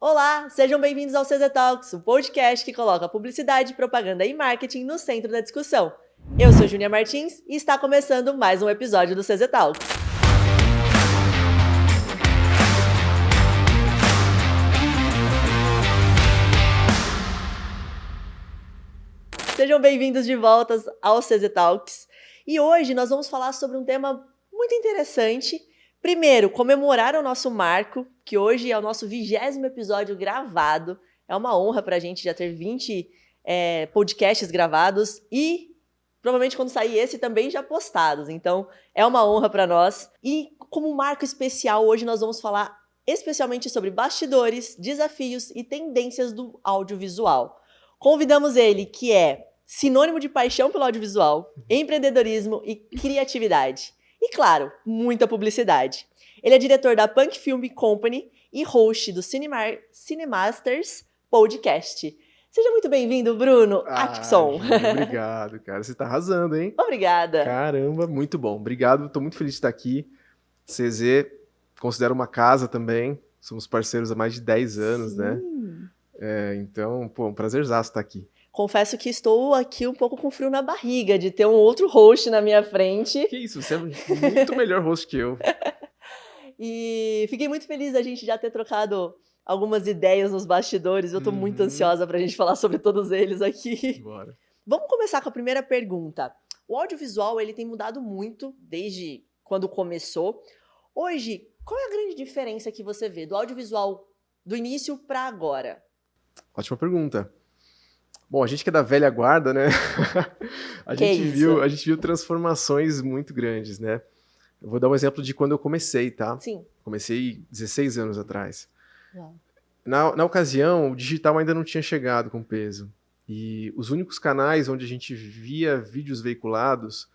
Olá, sejam bem-vindos ao CZ Talks, o podcast que coloca publicidade, propaganda e marketing no centro da discussão. Eu sou Júnia Martins e está começando mais um episódio do CZ Talks. Sejam bem-vindos de volta ao CZ Talks. E hoje nós vamos falar sobre um tema muito interessante. Primeiro, comemorar o nosso marco, que hoje é o nosso 20º episódio gravado. É uma honra para a gente já ter 20 podcasts gravados e provavelmente quando sair esse também já postados. Então, é uma honra para nós. E como marco especial, hoje nós vamos falar especialmente sobre bastidores, desafios e tendências do audiovisual. Convidamos ele, que é sinônimo de paixão pelo audiovisual, empreendedorismo e criatividade. E, claro, muita publicidade. Ele é diretor da Punk Film Company e host do Cinemasters Podcast. Seja muito bem-vindo, Bruno Atkinson. Obrigado, cara. Você tá arrasando, hein? Obrigada. Caramba, muito bom. Obrigado, tô muito feliz de estar aqui. CZ, considero uma casa também. Somos parceiros há mais de 10 anos, né? Então, pô, um prazerzaço estar aqui. Confesso que estou aqui um pouco com frio na barriga de ter um outro host na minha frente. Que isso, você é muito melhor host que eu. E fiquei muito feliz da gente já ter trocado algumas ideias nos bastidores. Eu tô muito ansiosa pra gente falar sobre todos eles aqui. Bora. Vamos começar com a primeira pergunta. O audiovisual, ele tem mudado muito desde quando começou. Hoje, qual é a grande diferença que você vê do audiovisual do início para agora? Ótima pergunta. Bom, a gente que é da velha guarda, né? A gente viu transformações muito grandes, né? Eu vou dar um exemplo de quando eu comecei, tá? Sim. Comecei 16 anos atrás. Na ocasião, o digital ainda não tinha chegado com peso. E os únicos canais onde a gente via vídeos veiculados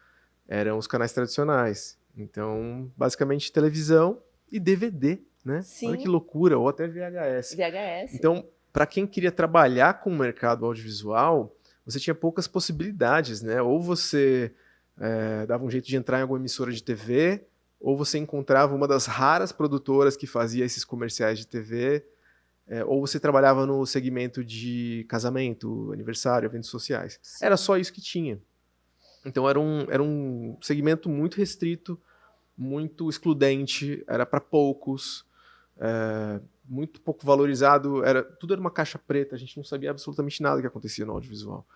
eram os canais tradicionais. Então, basicamente, televisão e DVD, né? Sim. Olha que loucura, ou até VHS. VHS. Então, para quem queria trabalhar com o mercado audiovisual, você tinha poucas possibilidades, né? Ou você dava um jeito de entrar em alguma emissora de TV, ou você encontrava uma das raras produtoras que fazia esses comerciais de TV, ou você trabalhava no segmento de casamento, aniversário, eventos sociais. Sim. Era só isso que tinha. Então era um segmento muito restrito, muito excludente, era para poucos, muito pouco valorizado, tudo era uma caixa preta, a gente não sabia absolutamente nada que acontecia no audiovisual.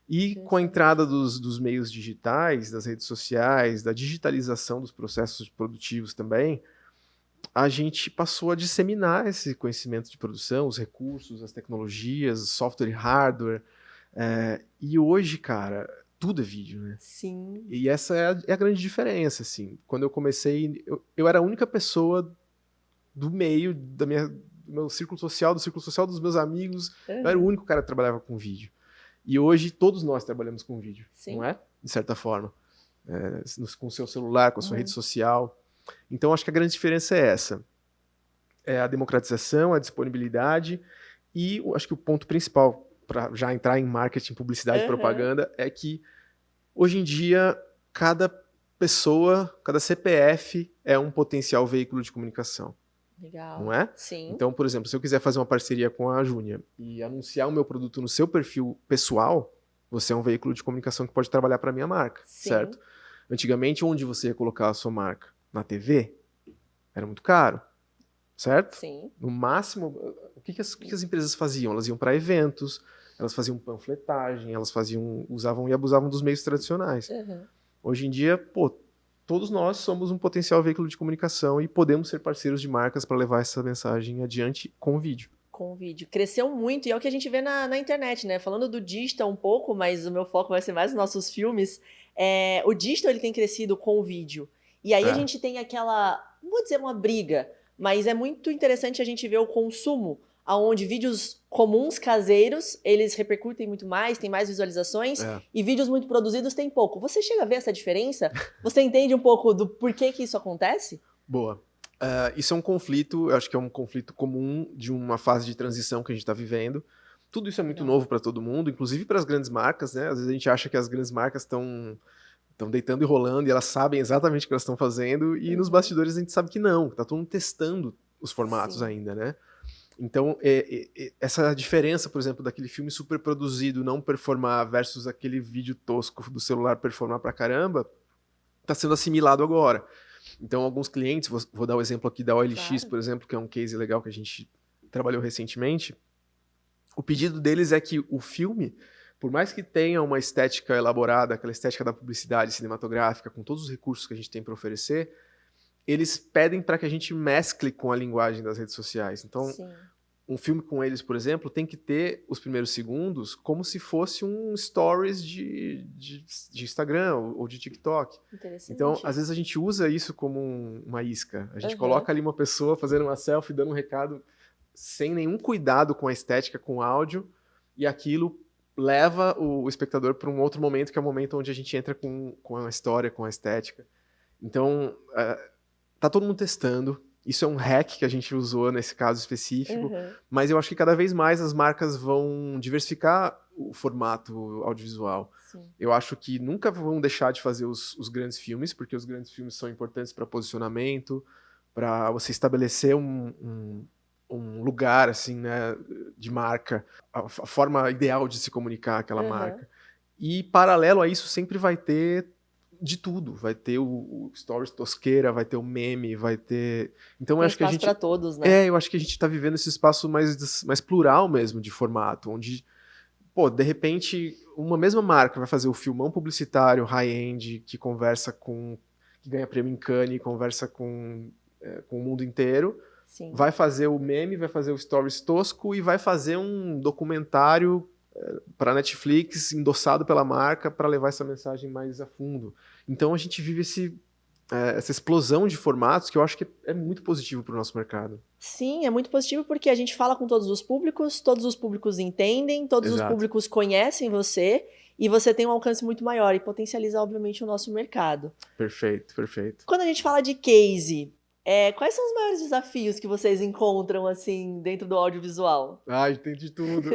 E com a entrada dos meios digitais, das redes sociais, da digitalização dos processos produtivos também, a gente passou a disseminar esse conhecimento de produção, os recursos, as tecnologias, software e hardware. E hoje, cara, tudo é vídeo, né? Sim. E essa é a grande diferença, assim. Quando eu comecei, eu era a única pessoa do meio do meu círculo social, do círculo social dos meus amigos. Eu era o único cara que trabalhava com vídeo. E hoje todos nós trabalhamos com vídeo, não é? De certa forma. Com o seu celular, com a sua rede social. Então acho que a grande diferença é essa. É a democratização, a disponibilidade e acho que o ponto principal para já entrar em marketing, publicidade e propaganda é que hoje em dia cada pessoa, cada CPF é um potencial veículo de comunicação. Legal. Não é? Sim. Então, por exemplo, se eu quiser fazer uma parceria com a Júnia e anunciar o meu produto no seu perfil pessoal, você é um veículo de comunicação que pode trabalhar para a minha marca, certo? Antigamente, onde você ia colocar a sua marca? Na TV? Era muito caro, certo? Sim. No máximo, o que as empresas faziam? Elas iam para eventos, elas faziam panfletagem, elas usavam e abusavam dos meios tradicionais. Hoje em dia, todos nós somos um potencial veículo de comunicação e podemos ser parceiros de marcas para levar essa mensagem adiante com vídeo. Com vídeo. Cresceu muito e é o que a gente vê na internet, né? Falando do digital um pouco, mas o meu foco vai ser mais nos nossos filmes. O digital ele tem crescido com o vídeo. E aí a gente tem aquela, não vou dizer uma briga, mas é muito interessante a gente ver o consumo, onde vídeos comuns, caseiros, eles repercutem muito mais, tem mais visualizações, e vídeos muito produzidos tem pouco. Você chega a ver essa diferença? Você entende um pouco do porquê que isso acontece? Boa. Isso é um conflito, eu acho que é um conflito comum de uma fase de transição que a gente está vivendo. Tudo isso é muito novo para todo mundo, inclusive para as grandes marcas, né? Às vezes a gente acha que as grandes marcas estão deitando e rolando e elas sabem exatamente o que elas estão fazendo, e nos bastidores a gente sabe que não, tá todo mundo testando os formatos ainda, né? Então, essa diferença, por exemplo, daquele filme super produzido não performar versus aquele vídeo tosco do celular performar pra caramba, tá sendo assimilado agora. Então, alguns clientes, vou dar o exemplo aqui da OLX, Claro. por exemplo, que é um case legal que a gente trabalhou recentemente. O pedido deles é que o filme, por mais que tenha uma estética elaborada, aquela estética da publicidade cinematográfica, com todos os recursos que a gente tem para oferecer, eles pedem para que a gente mescle com a linguagem das redes sociais. Então, Sim. um filme com eles, por exemplo, tem que ter os primeiros segundos como se fosse um stories de Instagram ou de TikTok. Interessante. Então, às vezes a gente usa isso como uma isca. A gente Uhum. coloca ali uma pessoa fazendo uma selfie, dando um recado sem nenhum cuidado com a estética, com o áudio, e aquilo leva o espectador para um outro momento, que é o momento onde a gente entra com a história, com a estética. Então, tá todo mundo testando. Isso é um hack que a gente usou nesse caso específico, mas eu acho que cada vez mais as marcas vão diversificar o formato audiovisual. Sim. Eu acho que nunca vão deixar de fazer os grandes filmes, porque os grandes filmes são importantes para posicionamento, para você estabelecer um lugar assim, né, de marca, a forma ideal de se comunicar aquela marca. E paralelo a isso sempre vai ter de tudo, vai ter o stories tosqueira, vai ter o meme, vai ter... Então eu acho que a gente... para todos, né? eu acho que a gente está vivendo esse espaço mais plural mesmo de formato, onde, pô, de repente, uma mesma marca vai fazer o filmão publicitário high-end que conversa com... que ganha prêmio em Cannes, conversa com o mundo inteiro. Sim. Vai fazer o meme, vai fazer o stories tosco e vai fazer um documentário para Netflix, endossado pela marca, para levar essa mensagem mais a fundo. Então a gente vive essa explosão de formatos que eu acho que é muito positivo para o nosso mercado. Sim, é muito positivo porque a gente fala com todos os públicos entendem, todos Exato. Os públicos conhecem você, e você tem um alcance muito maior e potencializa, obviamente, o nosso mercado. Perfeito, perfeito. Quando a gente fala de case... quais são os maiores desafios que vocês encontram, assim, dentro do audiovisual? Ai, tem de tudo.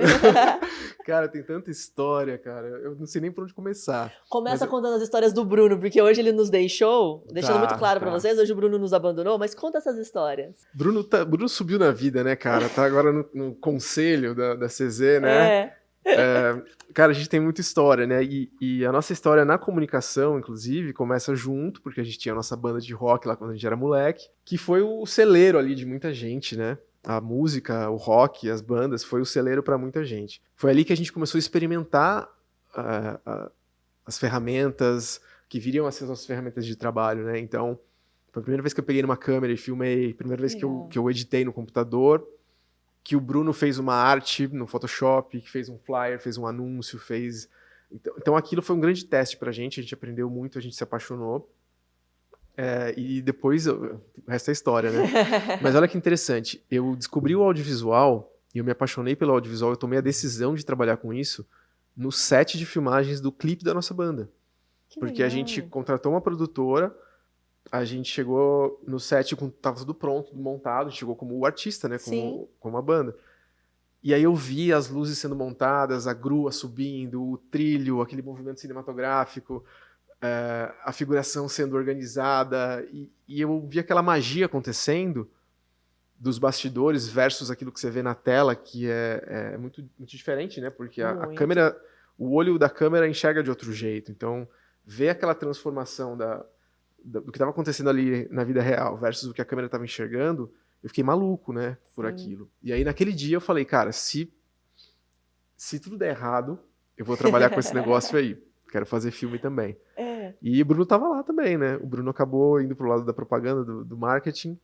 Cara, tem tanta história, cara. Eu não sei nem por onde começar. Começa contando as histórias do Bruno, porque hoje ele nos deixou, deixando muito claro pra vocês, hoje o Bruno nos abandonou, mas conta essas histórias. Bruno subiu na vida, né, cara? Tá agora no conselho da CZ, né? Cara, a gente tem muita história, né? E a nossa história na comunicação, inclusive, começa junto, porque a gente tinha a nossa banda de rock lá quando a gente era moleque, que foi o celeiro ali de muita gente, né? A música, o rock, as bandas, foi o celeiro para muita gente. Foi ali que a gente começou a experimentar as ferramentas que viriam a ser as nossas ferramentas de trabalho, né? Então, foi a primeira vez que eu peguei numa câmera e filmei, primeira vez que eu editei no computador, que o Bruno fez uma arte no Photoshop, que fez um flyer, fez um anúncio, fez... Então aquilo foi um grande teste pra gente, a gente aprendeu muito, a gente se apaixonou. E depois, o resto é história, né? Mas olha que interessante, eu descobri o audiovisual, e eu me apaixonei pelo audiovisual, eu tomei a decisão de trabalhar com isso no set de filmagens do clipe da nossa banda. Porque a gente contratou uma produtora, a gente chegou no set, tava tudo pronto, tudo montado, a gente chegou como o artista, né? Como a banda. E aí eu vi as luzes sendo montadas, a grua subindo, o trilho, aquele movimento cinematográfico, a figuração sendo organizada, e eu vi aquela magia acontecendo dos bastidores versus aquilo que você vê na tela, que é muito, muito diferente, né? Porque a câmera, o olho da câmera enxerga de outro jeito. Então, ver aquela transformação do que estava acontecendo ali na vida real versus o que a câmera estava enxergando, eu fiquei maluco, né, por aquilo. E aí, naquele dia, eu falei, cara, se tudo der errado, eu vou trabalhar com esse negócio aí. Quero fazer filme também. E o Bruno tava lá também, né? O Bruno acabou indo pro lado da propaganda, do marketing.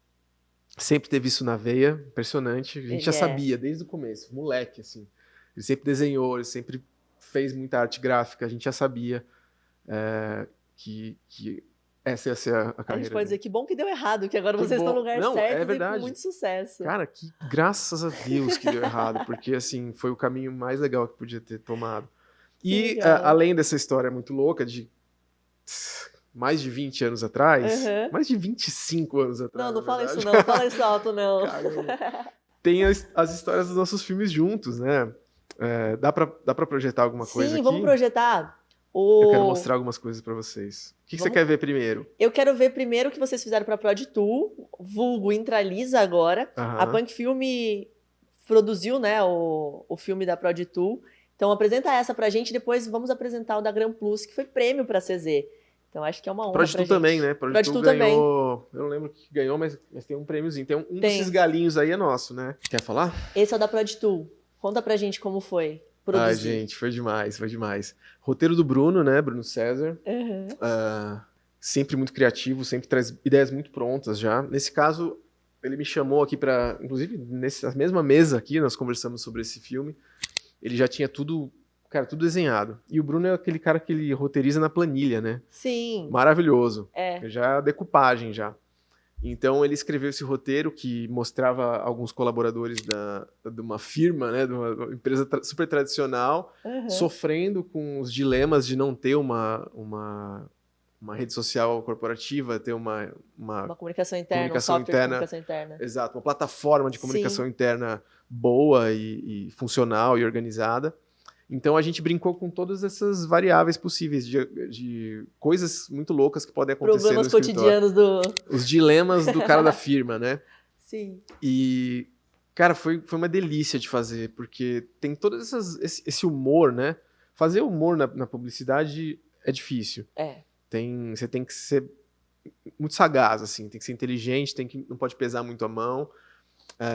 Sempre teve isso na veia, impressionante. A gente já sabia desde o começo, moleque, assim. Ele sempre desenhou, ele sempre fez muita arte gráfica, a gente já sabia que essa ia ser a carreira. A gente pode dizer que bom que deu errado, que agora vocês estão no lugar certo e com muito sucesso. Cara, que graças a Deus que deu errado, porque assim, foi o caminho mais legal que podia ter tomado. E além dessa história muito louca de mais de 20 anos atrás, mais de 25 anos atrás. Não fala isso não fala isso alto não. Tem as histórias dos nossos filmes juntos, né? Dá pra projetar alguma coisa aqui? Sim, vamos projetar. Eu quero mostrar algumas coisas pra vocês. O que você quer ver primeiro? Eu quero ver primeiro o que vocês fizeram pra Prod Tool, vulgo Intralisa agora. A Punk Film produziu, né, o filme da Prod Tool. Então apresenta essa pra gente, depois vamos apresentar o da Gran Plus, que foi prêmio pra CZ. Então acho que é uma honra pra gente. Prod Tool também, né? Prod Tool ganhou, eu não lembro que ganhou, mas tem um prêmiozinho. Tem um desses galinhos aí é nosso, né? Quer falar? Esse é o da Prod Tool. Conta pra gente como foi produzir. Ai, gente, foi demais. Roteiro do Bruno, né? Bruno César. Sempre muito criativo, sempre traz ideias muito prontas já. Nesse caso, ele me chamou aqui pra... Inclusive, nessa mesma mesa aqui, nós conversamos sobre esse filme. Ele já tinha tudo desenhado. E o Bruno é aquele cara que ele roteiriza na planilha, né? Sim. Maravilhoso. Já decupagem, já. Então, ele escreveu esse roteiro que mostrava alguns colaboradores de uma firma, né? De uma empresa super tradicional, sofrendo com os dilemas de não ter uma rede social corporativa, ter uma comunicação interna, um software de comunicação interna. Exato, uma plataforma de comunicação interna boa e funcional e organizada. Então a gente brincou com todas essas variáveis possíveis de coisas muito loucas que podem acontecer Problemas no escritório. cotidianos Os dilemas do cara da firma, né? Sim. E, cara, foi uma delícia de fazer, porque tem todo esse humor, né? Fazer humor na publicidade é difícil. Você tem que ser muito sagaz, assim, tem que ser inteligente, não pode pesar muito a mão.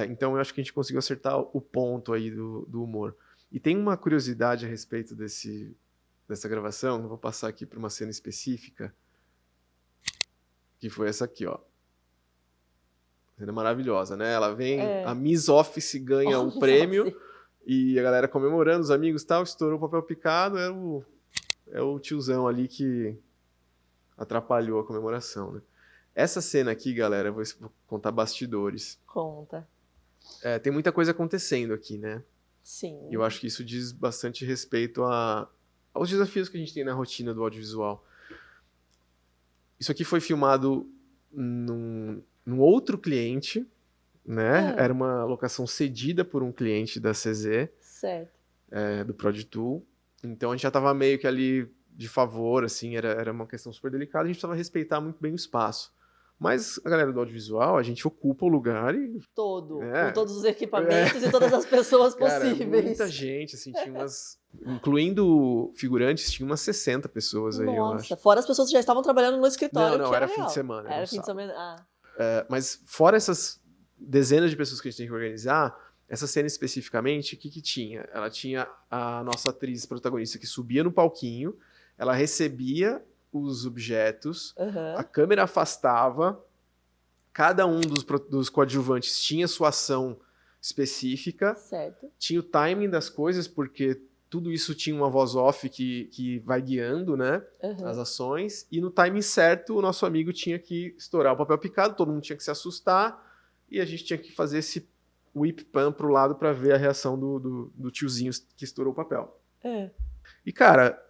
Então eu acho que a gente conseguiu acertar o ponto aí do humor. E tem uma curiosidade a respeito dessa gravação, eu vou passar aqui para uma cena específica, que foi essa aqui, ó. Cena maravilhosa, né? Ela vem, a Miss Office ganha o prêmio, e a galera comemorando, os amigos e tal, estourou o papel picado, é o tiozão ali que atrapalhou a comemoração, né? Essa cena aqui, galera, eu vou contar bastidores. Conta. Tem muita coisa acontecendo aqui, né? Sim. E eu acho que isso diz bastante respeito aos desafios que a gente tem na rotina do audiovisual. Isso aqui foi filmado num outro cliente, né? Era uma locação cedida por um cliente da CZ. Certo. Do Prod Tool. Então a gente já estava meio que ali de favor, assim, era uma questão super delicada, a gente precisava respeitar muito bem o espaço. Mas a galera do audiovisual, a gente ocupa o lugar e... com todos os equipamentos e todas as pessoas possíveis. Muita gente, assim, tinha umas... Incluindo figurantes, tinha umas 60 pessoas aí, eu acho. Fora as pessoas que já estavam trabalhando no escritório. Não, era fim de semana. Era fim de semana, mas fora essas dezenas de pessoas que a gente tem que organizar, essa cena especificamente, o que tinha? Ela tinha a nossa atriz protagonista que subia no palquinho, ela recebia os objetos, a câmera afastava, cada um dos coadjuvantes tinha sua ação específica, tinha o timing das coisas, porque tudo isso tinha uma voz off que vai guiando, né, as ações, e no timing certo o nosso amigo tinha que estourar o papel picado, todo mundo tinha que se assustar, e a gente tinha que fazer esse whip pan pro lado para ver a reação do tiozinho que estourou o papel. E, cara,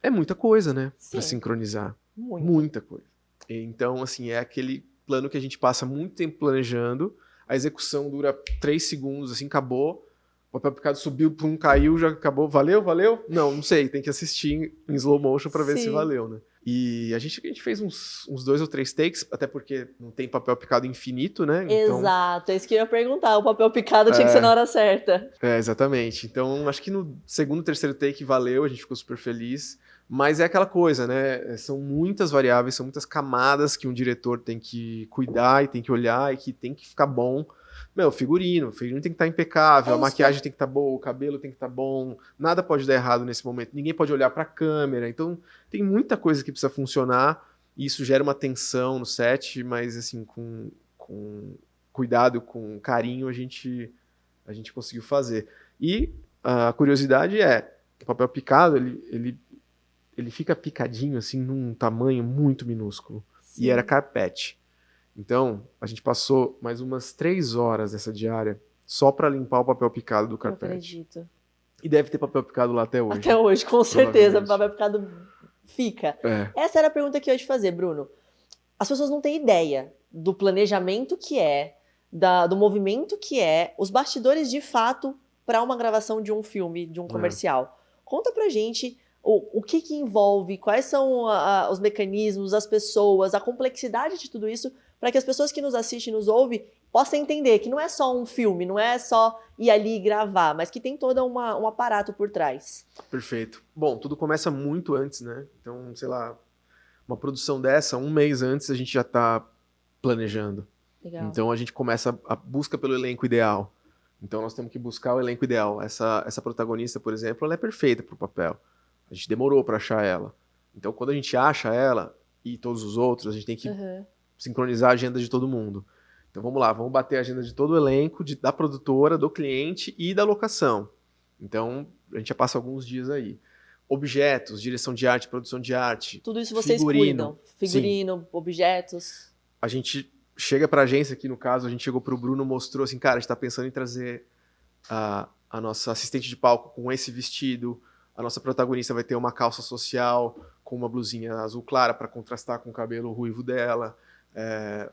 é muita coisa, né? Pra sincronizar. Muita coisa. Então, assim, é aquele plano que a gente passa muito tempo planejando, a execução dura 3 segundos, assim, acabou, o papel picado subiu, pum, caiu, já acabou, valeu? Não sei, tem que assistir em slow motion pra ver se valeu, né? E a gente fez uns 2 ou 3 takes, até porque não tem papel picado infinito, né? Então, exato, é isso que eu ia perguntar. O papel picado tinha que ser na hora certa. Exatamente. Então, acho que no segundo, terceiro take valeu, a gente ficou super feliz. Mas é aquela coisa, né? São muitas variáveis, são muitas camadas que um diretor tem que cuidar e tem que olhar e que tem que ficar bom. O figurino tem que estar impecável, a maquiagem tem que estar boa, o cabelo tem que estar bom, nada pode dar errado nesse momento, ninguém pode olhar para a câmera, então tem muita coisa que precisa funcionar e isso gera uma tensão no set, mas assim, com cuidado, com carinho, a gente conseguiu fazer. E a curiosidade o papel picado, ele fica picadinho assim num tamanho muito minúsculo. Sim. E era carpete. Então, a gente passou mais umas 3 horas nessa diária só para limpar o papel picado do carpete. Eu acredito. E deve ter papel picado lá até hoje. Até hoje, com certeza. O papel picado fica. Essa era a pergunta que eu ia te fazer, Bruno. As pessoas não têm ideia do planejamento que do movimento que os bastidores de fato para uma gravação de um filme, de um comercial. Conta pra gente o que envolve, quais são os mecanismos, as pessoas, a complexidade de tudo isso, para que as pessoas que nos assistem, nos ouvem, possa entender que não é só um filme, não é só ir ali e gravar, mas que tem todo um aparato por trás. Perfeito. Bom, tudo começa muito antes, né? Então, sei lá, uma produção dessa, um mês antes a gente já tá planejando. Legal. Então a gente começa a busca pelo elenco ideal. Então nós temos que buscar o elenco ideal. Essa protagonista, por exemplo, ela é perfeita pro papel. A gente demorou para achar ela. Então quando a gente acha ela e todos os outros, a gente tem que sincronizar a agenda de todo mundo. Então vamos lá, vamos bater a agenda de todo o elenco, da produtora, do cliente e da locação. Então a gente já passa alguns dias aí. Objetos, direção de arte, produção de arte. Tudo isso vocês cuidam? Figurino, sim. Objetos? A gente chega pra agência aqui, no caso, a gente chegou pro Bruno, mostrou assim, cara, a gente tá pensando em trazer a nossa assistente de palco com esse vestido, a nossa protagonista vai ter uma calça social com uma blusinha azul clara para contrastar com o cabelo ruivo dela,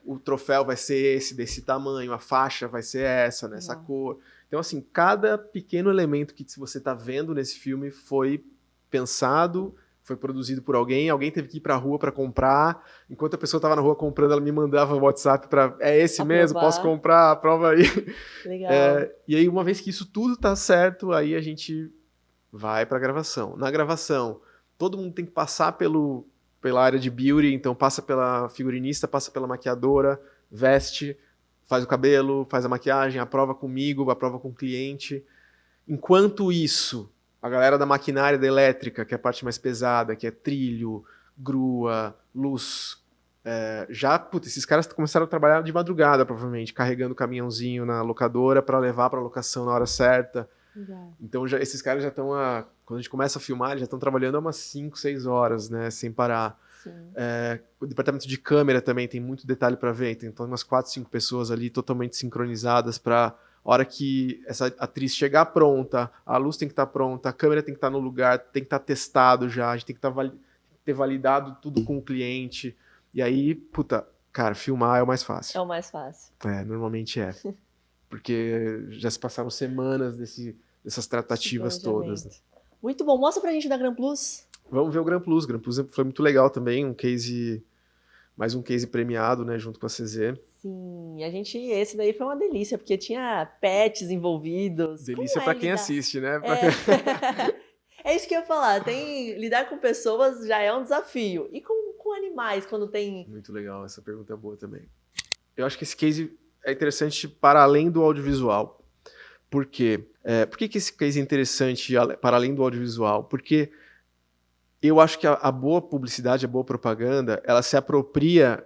o troféu vai ser esse, desse tamanho, a faixa vai ser essa, nessa cor. Então, assim, cada pequeno elemento que você tá vendo nesse filme foi pensado, foi produzido por alguém teve que ir pra rua pra comprar, enquanto a pessoa tava na rua comprando, ela me mandava um WhatsApp pra, é esse aprovar. Mesmo, posso comprar, aprova aí. Legal. E aí, uma vez que isso tudo tá certo, aí a gente vai pra gravação. Na gravação, todo mundo tem que passar pela área de beauty, então passa pela figurinista, passa pela maquiadora, veste, faz o cabelo, faz a maquiagem, aprova comigo, aprova com o cliente. Enquanto isso, a galera da maquinária, da elétrica, que é a parte mais pesada, que é trilho, grua, luz, esses caras começaram a trabalhar de madrugada, provavelmente, carregando o caminhãozinho na locadora para levar para a locação na hora certa. Legal. Então esses caras já estão, quando a gente começa a filmar, eles já estão trabalhando há umas 5, 6 horas, né, sem parar. O departamento de câmera também tem muito detalhe para ver, tem então umas 4, 5 pessoas ali totalmente sincronizadas para a hora que essa atriz chegar pronta, a luz tem que estar pronta, a câmera tem que estar no lugar, tem que estar testado já, a gente tem que ter validado tudo com o cliente. E aí, cara, filmar é o mais fácil. É o mais fácil. Normalmente é. Porque já se passaram semanas dessas tratativas todas. Né? Muito bom. Mostra pra gente da Gran Plus. Vamos ver o Gran Plus. O Gran Plus foi muito legal também, mais um case premiado, né, junto com a CZ. Sim, esse daí foi uma delícia, porque tinha pets envolvidos. Delícia pra quem assiste, né? É isso que eu ia falar, lidar com pessoas já é um desafio. E com animais, quando tem... Muito legal, essa pergunta é boa também. Eu acho que esse case é interessante para além do audiovisual. Por quê? Por que esse case é interessante para além do audiovisual? Porque eu acho que a boa publicidade, a boa propaganda, ela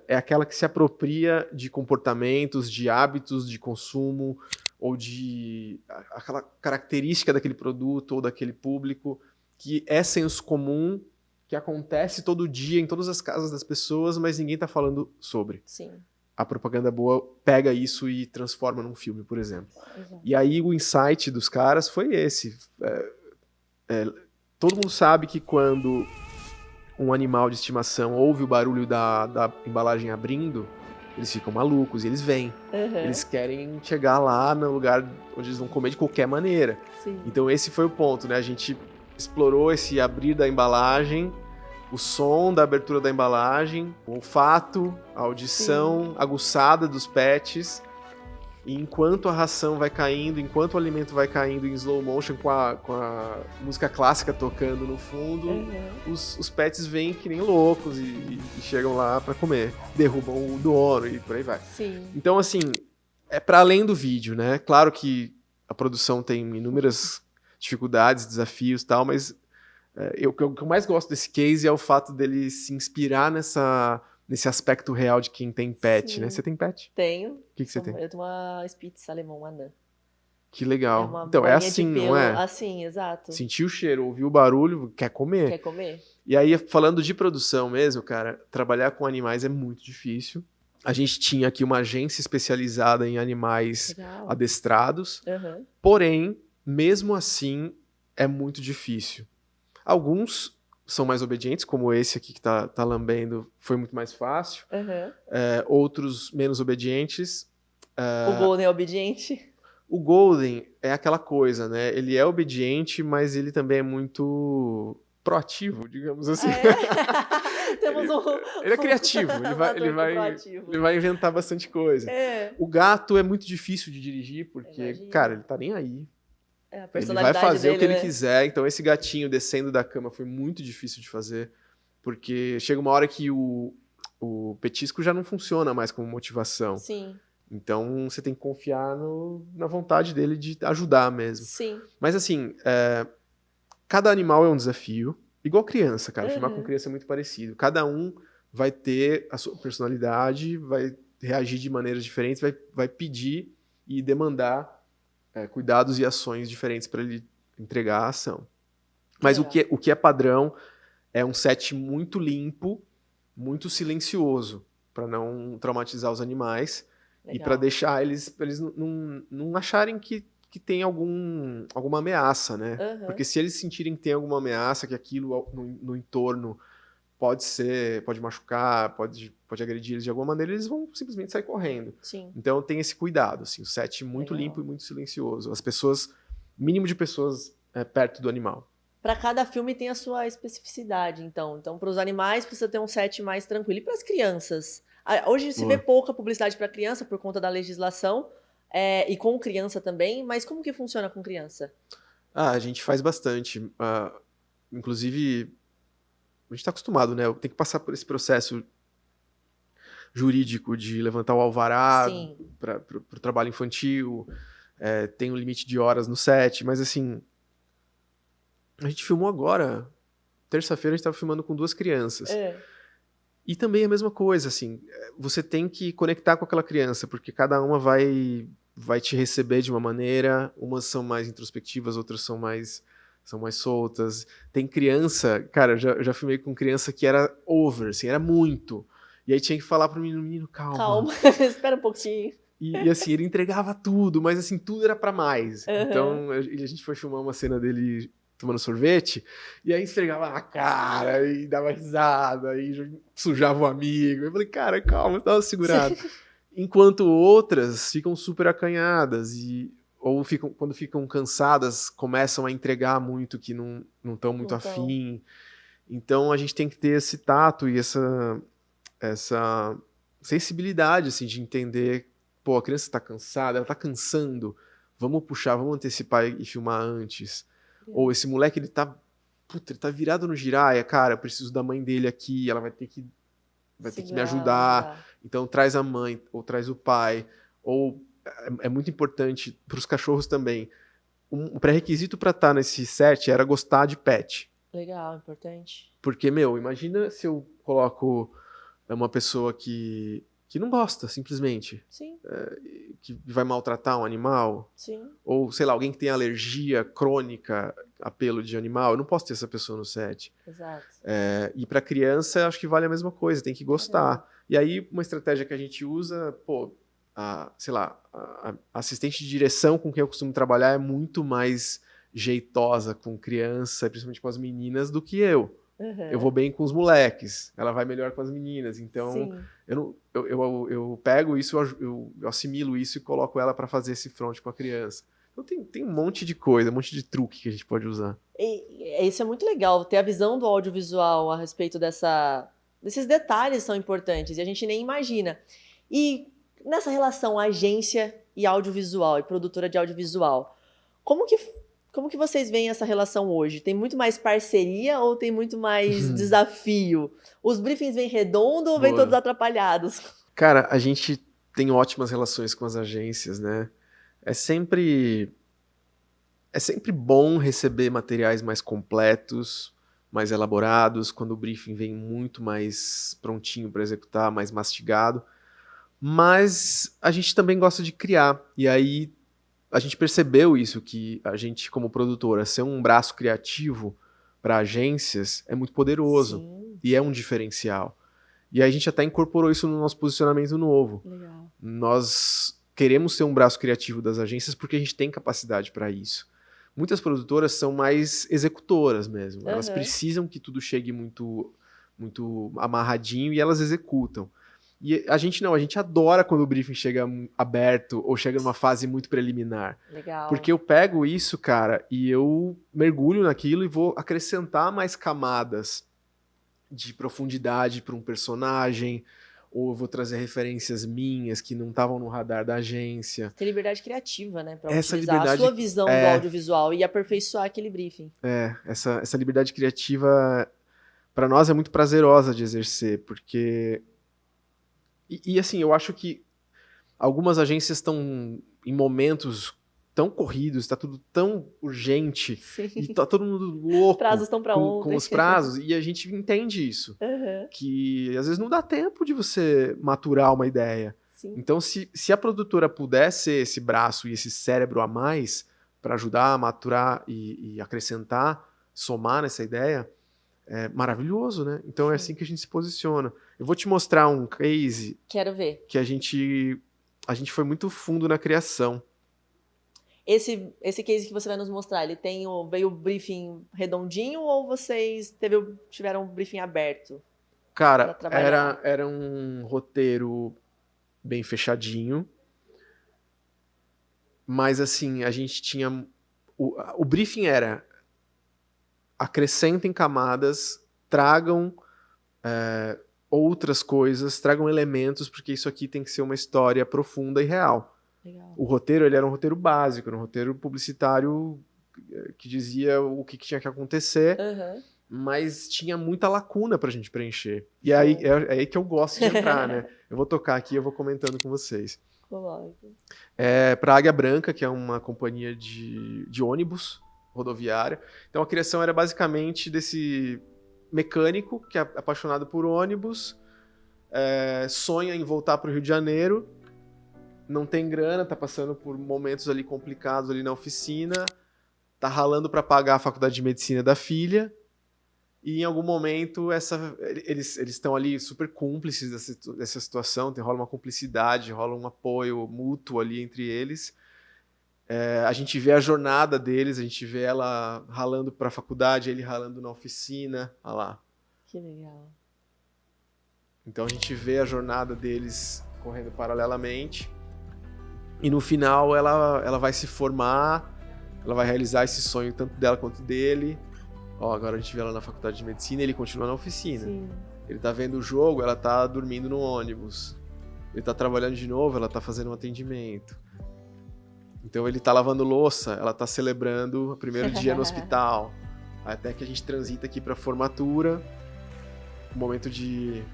é aquela que se apropria de comportamentos, de hábitos de consumo, ou de aquela característica daquele produto ou daquele público, que é senso comum, que acontece todo dia em todas as casas das pessoas, mas ninguém está falando sobre. Sim. A propaganda boa pega isso e transforma num filme, por exemplo. Exato. E aí o insight dos caras foi esse. Todo mundo sabe que quando um animal de estimação ouve o barulho da embalagem abrindo, eles ficam malucos e eles vêm. Eles querem chegar lá no lugar onde eles vão comer de qualquer maneira. Sim. Então esse foi o ponto, né? A gente explorou esse abrir da embalagem, o som da abertura da embalagem, o olfato, a audição aguçada dos pets. E enquanto a ração vai caindo, enquanto o alimento vai caindo em slow motion com a música clássica tocando no fundo, os pets vêm que nem loucos e chegam lá para comer. Derrubam o dono e por aí vai. Sim. Então, assim, é para além do vídeo, né? Claro que a produção tem inúmeras dificuldades, desafios e tal, mas o que eu mais gosto desse case é o fato dele se inspirar nesse aspecto real de quem tem pet, Sim. Né? Você tem pet? Tenho. O que você tem? Eu tenho uma Spitz alemão anã. Que legal. É uma então, é bolinha assim, de pelo, não é? Assim, exato. Sentiu o cheiro, ouviu o barulho, quer comer. Quer comer. E aí, falando de produção mesmo, cara, trabalhar com animais é muito difícil. A gente tinha aqui uma agência especializada em animais adestrados. Porém, mesmo assim, é muito difícil. Alguns são mais obedientes, como esse aqui que tá lambendo, foi muito mais fácil. Outros menos obedientes. O Golden é obediente? O Golden é aquela coisa, né? Ele é obediente, mas ele também é muito proativo, digamos assim. Temos Ele é criativo, ele vai inventar bastante coisa. O gato é muito difícil de dirigir, porque, cara, ele tá nem aí. A Ele vai fazer dele, o que ele quiser. Então, esse gatinho descendo da cama foi muito difícil de fazer, porque chega uma hora que o petisco já não funciona mais como motivação. Sim. Então, você tem que confiar na vontade dele de ajudar mesmo. Sim. Mas, assim, cada animal é um desafio. Igual criança, cara. Filmar com criança é muito parecido. Cada um vai ter a sua personalidade, vai reagir de maneiras diferentes, vai pedir e demandar cuidados e ações diferentes para ele entregar a ação. Mas o que é padrão é um set muito limpo, muito silencioso, para não traumatizar os animais. Legal. E para deixar eles não acharem que tem alguma ameaça, né? Porque se eles sentirem que tem alguma ameaça, que aquilo no entorno pode machucar, pode agredir eles de alguma maneira, eles vão simplesmente sair correndo. Sim. Então tem esse cuidado, assim, o set muito limpo e muito silencioso. Mínimo de pessoas perto do animal. Para cada filme tem a sua especificidade, então. Então, para os animais precisa ter um set mais tranquilo. E para as crianças? Hoje se vê pouca publicidade para criança por conta da legislação, e com criança também, mas como que funciona com criança? A gente faz bastante. Inclusive, a gente está acostumado, né? Tem que passar por esse processo jurídico de levantar o alvará para o trabalho infantil, tem um limite de horas no set, mas assim, a gente filmou agora, terça-feira a gente estava filmando com 2 crianças. E também é a mesma coisa, assim, você tem que conectar com aquela criança, porque cada uma vai te receber de uma maneira, umas são mais introspectivas, outras são mais soltas. Tem criança, cara, eu já filmei com criança que era over, assim, era muito. E aí tinha que falar pro menino, calma. Espera um pouquinho. E assim, ele entregava tudo, mas assim, tudo era pra mais. Então, a gente foi filmar uma cena dele tomando sorvete, e aí esfregava na cara, e dava risada, e sujava o amigo. Eu falei, cara, calma, tava segurado. Enquanto outras ficam super acanhadas, ou quando ficam cansadas, começam a entregar muito, que não estão muito afim. Então, a gente tem que ter esse tato e essa sensibilidade, assim, de entender, pô, a criança tá cansada, ela tá cansando, vamos puxar, vamos antecipar e filmar antes. Ou esse moleque, ele tá virado no giraia, cara, eu preciso da mãe dele aqui, ela vai ter que me ajudar, então traz a mãe, ou traz o pai, ou é muito importante para os cachorros também. Um pré-requisito para estar nesse set era gostar de pet. Legal, importante. Porque, imagina se eu coloco uma pessoa que não gosta, simplesmente. Sim. Que vai maltratar um animal. Sim. Ou, sei lá, alguém que tem alergia crônica a pelo de animal. Eu não posso ter essa pessoa no set. Exato. E para criança, acho que vale a mesma coisa, tem que gostar. E aí, uma estratégia que a gente usa, a assistente de direção com quem eu costumo trabalhar é muito mais jeitosa com criança, principalmente com as meninas, do que eu. Eu vou bem com os moleques, ela vai melhor com as meninas. Então, eu pego isso, eu assimilo isso e coloco ela para fazer esse front com a criança. Então, tem um monte de coisa, um monte de truque que a gente pode usar. Isso é muito legal, ter a visão do audiovisual a respeito desses detalhes são importantes e a gente nem imagina. E nessa relação agência e audiovisual, e produtora de audiovisual, como que vocês veem essa relação hoje? Tem muito mais parceria ou tem muito mais desafio? Os briefings vêm redondos ou vêm todos atrapalhados? Cara, a gente tem ótimas relações com as agências, né? É sempre bom receber materiais mais completos, mais elaborados, quando o briefing vem muito mais prontinho para executar, mais mastigado. Mas a gente também gosta de criar. E aí a gente percebeu isso, que a gente, como produtora, ser um braço criativo para agências é muito poderoso. Sim. E é um diferencial. E aí a gente até incorporou isso no nosso posicionamento novo. Legal. Nós queremos ser um braço criativo das agências porque a gente tem capacidade para isso. Muitas produtoras são mais executoras mesmo. Elas precisam que tudo chegue muito, muito amarradinho e elas executam. E a gente não, a gente adora quando o briefing chega aberto ou chega numa fase muito preliminar. Legal. Porque eu pego isso, cara, e eu mergulho naquilo e vou acrescentar mais camadas de profundidade para um personagem, ou eu vou trazer referências minhas que não estavam no radar da agência. Ter liberdade criativa, né? Pra Essa utilizar liberdade a sua visão do audiovisual e aperfeiçoar aquele briefing. Essa liberdade criativa, para nós, é muito prazerosa de exercer, porque... E assim, eu acho que algumas agências estão em momentos tão corridos, tá tudo tão urgente, Sim. e tá todo mundo louco Prazos estão pra ontem. com os prazos, e a gente entende isso. Que às vezes não dá tempo de você maturar uma ideia. Sim. Então, se a produtora puder ser esse braço e esse cérebro a mais para ajudar a maturar e acrescentar, somar nessa ideia, é maravilhoso, né? Então é assim que a gente se posiciona. Eu vou te mostrar um case. Quero ver. Que a gente foi muito fundo na criação. Esse case que você vai nos mostrar, ele veio o briefing redondinho ou vocês tiveram um briefing aberto? Cara, era um roteiro bem fechadinho, mas assim, a gente tinha... O briefing era: acrescentem camadas, tragam outras coisas, tragam elementos, porque isso aqui tem que ser uma história profunda e real. Legal. O roteiro, ele era um roteiro básico, era um roteiro publicitário que dizia o que tinha que acontecer, mas tinha muita lacuna pra gente preencher. E aí, é aí que eu gosto de entrar, né? Eu vou tocar aqui e eu vou comentando com vocês. Pra Águia Branca, que é uma companhia de ônibus rodoviária. Então a criação era basicamente desse mecânico que é apaixonado por ônibus, sonha em voltar para o Rio de Janeiro, não tem grana, tá passando por momentos ali complicados ali na oficina, tá ralando para pagar a faculdade de medicina da filha, e em algum momento eles estão ali super cúmplices dessa situação, rola uma cumplicidade, rola um apoio mútuo ali entre eles. A gente vê a jornada deles, a gente vê ela ralando para a faculdade, ele ralando na oficina, olha lá. Que legal. Então a gente vê a jornada deles correndo paralelamente, e no final ela vai se formar, ela vai realizar esse sonho tanto dela quanto dele. Ó, agora a gente vê ela na faculdade de medicina e ele continua na oficina. Sim. Ele tá vendo o jogo, ela tá dormindo no ônibus. Ele tá trabalhando de novo, ela tá fazendo um atendimento. Então ele tá lavando louça, ela tá celebrando o primeiro dia no hospital. Até que a gente transita aqui pra formatura, um momento de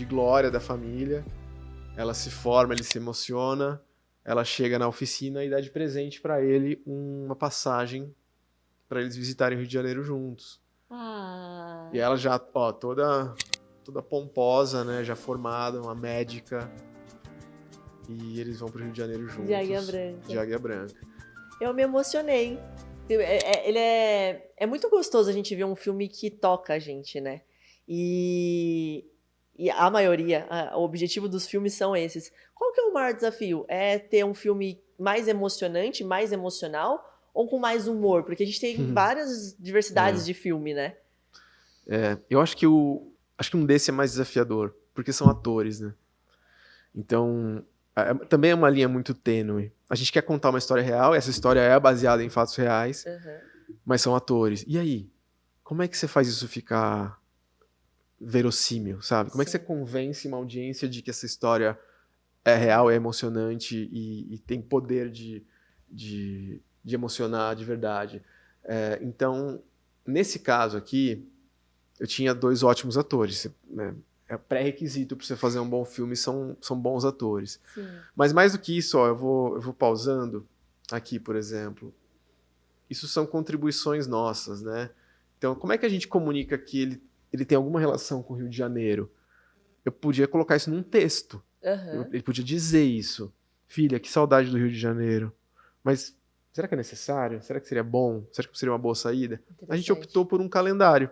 glória da família. Ela se forma, ele se emociona, ela chega na oficina e dá de presente pra ele uma passagem pra eles visitarem o Rio de Janeiro juntos. E ela já, ó, toda pomposa, né, já formada, uma médica. E eles vão pro Rio de Janeiro juntos. De Águia Branca. Eu me emocionei. Ele é muito gostoso a gente ver um filme que toca a gente, né? E a maioria, o objetivo dos filmes são esses. Qual que é o maior desafio? É ter um filme mais emocionante, mais emocional, ou com mais humor? Porque a gente tem várias diversidades de filme, né? Eu acho que um desse é mais desafiador, porque são atores, né? Então... também é uma linha muito tênue. A gente quer contar uma história real, essa história é baseada em fatos reais, mas são atores. E aí? Como é que você faz isso ficar verossímil, sabe? Como é que você convence uma audiência de que essa história é real, é emocionante e tem poder de emocionar de verdade? Então, nesse caso aqui, eu tinha 2 ótimos atores, né? Pré-requisito para você fazer um bom filme são bons atores. Sim. Mas mais do que isso, ó, eu vou pausando aqui, por exemplo. Isso são contribuições nossas, né? Então, como é que a gente comunica que ele tem alguma relação com o Rio de Janeiro? Eu podia colocar isso num texto. Ele podia dizer isso. Filha, que saudade do Rio de Janeiro. Mas será que é necessário? Será que seria bom? Será que seria uma boa saída? A gente optou por um calendário.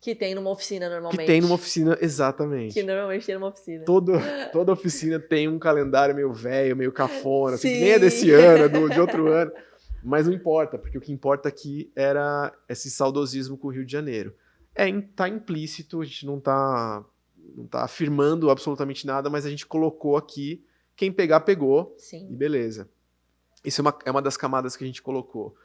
Que tem numa oficina, normalmente. Que tem numa oficina, exatamente. Que normalmente tem numa oficina. Toda oficina tem um calendário meio velho, meio cafona, assim, que nem é desse ano, é de outro ano. Mas não importa, porque o que importa aqui era esse saudosismo com o Rio de Janeiro. Tá implícito, a gente não tá tá afirmando absolutamente nada, mas a gente colocou aqui, quem pegar, pegou, Sim. e beleza. Isso é uma das camadas que a gente colocou.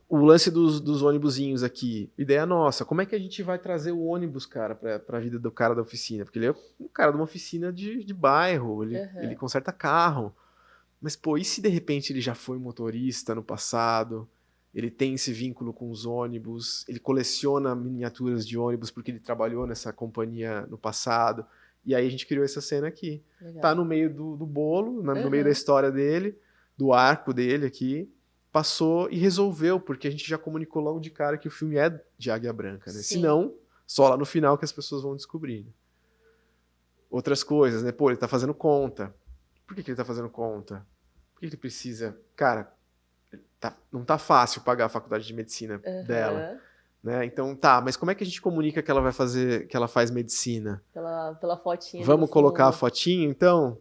O lance dos ônibusinhos aqui, ideia nossa. Como é que a gente vai trazer o ônibus, cara, pra vida do cara da oficina? Porque ele é um cara de uma oficina de bairro, ele conserta carro. Mas, pô, e se de repente ele já foi motorista no passado? Ele tem esse vínculo com os ônibus, ele coleciona miniaturas de ônibus porque ele trabalhou nessa companhia no passado. E aí a gente criou essa cena aqui. Legal. Tá no meio do bolo, no meio da história dele, do arco dele aqui. Passou e resolveu, porque a gente já comunicou logo de cara que o filme é de Águia Branca, né? Se não, só lá no final que as pessoas vão descobrir. Outras coisas, né? Pô, ele tá fazendo conta. Por que ele tá fazendo conta? Por que ele precisa... Cara, não tá fácil pagar a faculdade de medicina dela. Né? Então, mas como é que a gente comunica que ela vai fazer, que ela faz medicina? Pela fotinha. Vamos colocar a fotinho, então?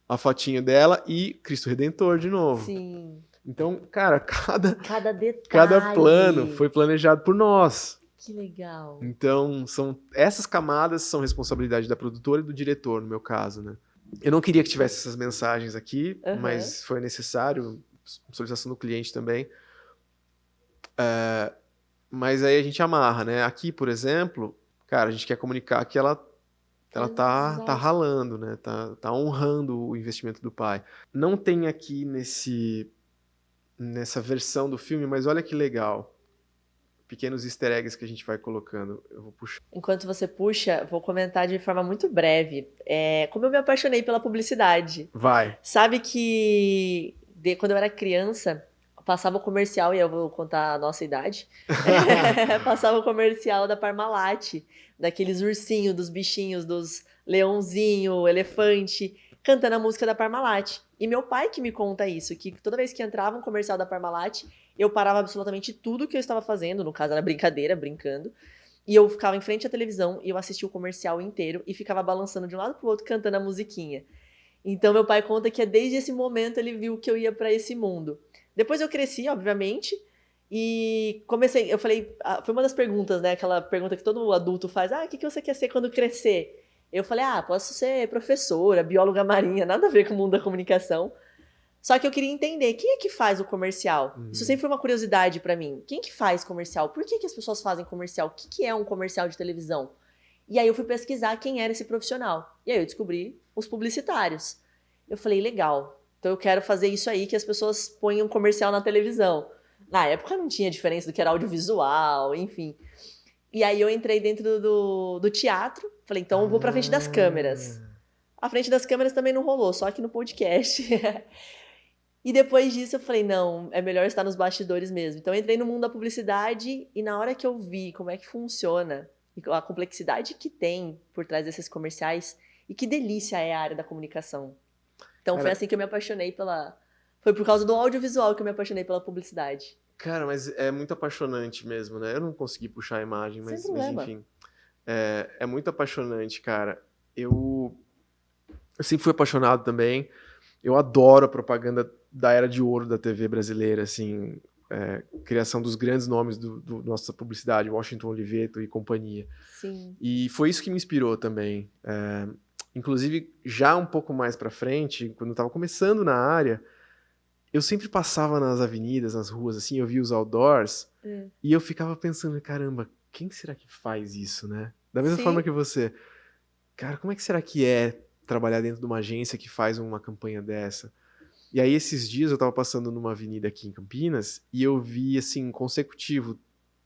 A fotinho dela e Cristo Redentor de novo. Sim. Então, cara, cada detalhe, cada plano foi planejado por nós. Que legal. Então, essas camadas são responsabilidade da produtora e do diretor, no meu caso, né? Eu não queria que tivesse essas mensagens aqui, mas foi necessário, solicitação do cliente também. Mas aí a gente amarra, né? Aqui, por exemplo, cara, a gente quer comunicar que ela tá ralando, né? Tá honrando o investimento do pai. Não tem aqui nessa versão do filme, mas olha que legal. Pequenos easter eggs que a gente vai colocando. Eu vou puxar. Enquanto você puxa, vou comentar de forma muito breve. Como eu me apaixonei pela publicidade. Vai. Sabe que quando eu era criança, passava o comercial, e eu vou contar a nossa idade, passava o comercial da Parmalat, daqueles ursinhos, dos bichinhos, dos leãozinho, elefante, cantando a música da Parmalat. E meu pai que me conta isso, que toda vez que entrava um comercial da Parmalat, eu parava absolutamente tudo que eu estava fazendo, no caso era brincadeira, brincando, e eu ficava em frente à televisão e eu assistia o comercial inteiro e ficava balançando de um lado pro outro, cantando a musiquinha. Então meu pai conta que desde esse momento ele viu que eu ia para esse mundo. Depois eu cresci, obviamente, e comecei, eu falei, foi uma das perguntas, né, aquela pergunta que todo adulto faz, o que você quer ser quando crescer? Eu falei, posso ser professora, bióloga marinha, nada a ver com o mundo da comunicação. Só que eu queria entender, quem é que faz o comercial? Isso sempre foi uma curiosidade pra mim. Quem que faz comercial? Por que as pessoas fazem comercial? O que é um comercial de televisão? E aí eu fui pesquisar quem era esse profissional. E aí eu descobri os publicitários. Eu falei, legal, então eu quero fazer isso aí, que as pessoas ponham comercial na televisão. Na época não tinha diferença do que era audiovisual, enfim. E aí eu entrei dentro do teatro, falei, então eu vou pra frente das câmeras. A frente das câmeras também não rolou, só aqui no podcast. E depois disso eu falei, não, é melhor estar nos bastidores mesmo. Então eu entrei no mundo da publicidade e na hora que eu vi como é que funciona, e a complexidade que tem por trás desses comerciais, e que delícia é a área da comunicação. Então foi assim que eu me apaixonei Foi por causa do audiovisual que eu me apaixonei pela publicidade. Cara, mas é muito apaixonante mesmo, né? Eu não consegui puxar a imagem, mas enfim. É muito apaixonante, cara. Eu sempre fui apaixonado também. Eu adoro a propaganda da era de ouro da TV brasileira, assim, criação dos grandes nomes do nossa publicidade, Washington Oliveto e companhia. Sim. E foi isso que me inspirou também. Inclusive, já um pouco mais pra frente, quando eu tava começando na área, eu sempre passava nas avenidas, nas ruas, assim, eu via os outdoors, e eu ficava pensando, caramba, quem será que faz isso, né? Da mesma forma que você. Cara, como é que será que é trabalhar dentro de uma agência que faz uma campanha dessa? E aí, esses dias, eu tava passando numa avenida aqui em Campinas, e eu vi, assim, consecutivo,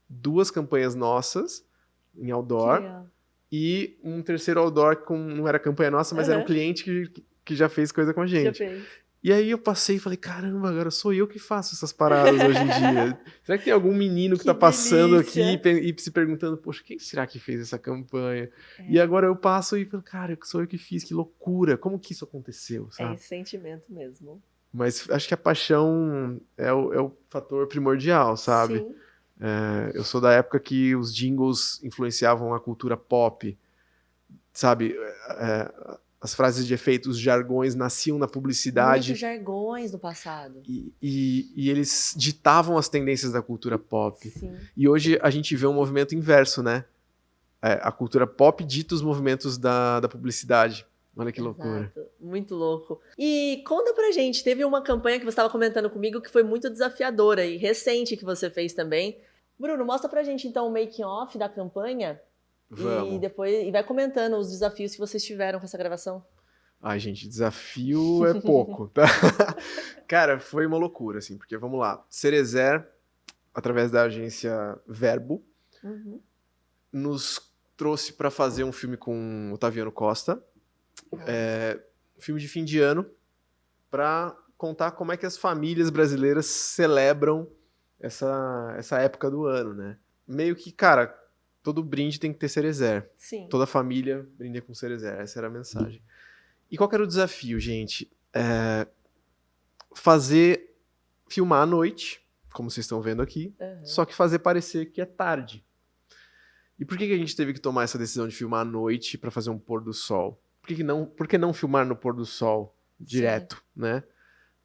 2 campanhas nossas, em outdoor, e um terceiro outdoor que não era campanha nossa, mas era um cliente que já fez coisa com a gente. Já fez. E aí eu passei e falei, caramba, agora sou eu que faço essas paradas hoje em dia. Será que tem algum menino que tá passando aqui e se perguntando, poxa, quem será que fez essa campanha? E agora eu passo e falo, cara, sou eu que fiz, que loucura, como que isso aconteceu, sabe? É esse sentimento mesmo. Mas acho que a paixão é o fator primordial, sabe? Sim. Eu sou da época que os jingles influenciavam a cultura pop, sabe? As frases de efeito, os jargões nasciam na publicidade. Muitos jargões no passado. E eles ditavam as tendências da cultura pop. Sim. E hoje a gente vê um movimento inverso, né? a cultura pop dita os movimentos da publicidade. Olha que loucura. Exato. Muito louco. E conta pra gente, teve uma campanha que você estava comentando comigo que foi muito desafiadora e recente que você fez também. Bruno, mostra pra gente então o making off da campanha. Vamos. E depois vai comentando os desafios que vocês tiveram com essa gravação. Ai, gente, desafio é pouco, tá? Cara, foi uma loucura, assim, porque vamos lá. Cerezer, através da agência Verbo, nos trouxe para fazer um filme com Otaviano Costa, filme de fim de ano, para contar como é que as famílias brasileiras celebram essa época do ano, né? Meio que, cara, todo brinde tem que ter Cerezer. Sim. Toda família brinde com Cerezer, essa era a mensagem. E qual que era o desafio, gente? Filmar à noite, como vocês estão vendo aqui, só que fazer parecer que é tarde. E por que a gente teve que tomar essa decisão de filmar à noite para fazer um pôr do sol? Por que não filmar no pôr do sol direto, né?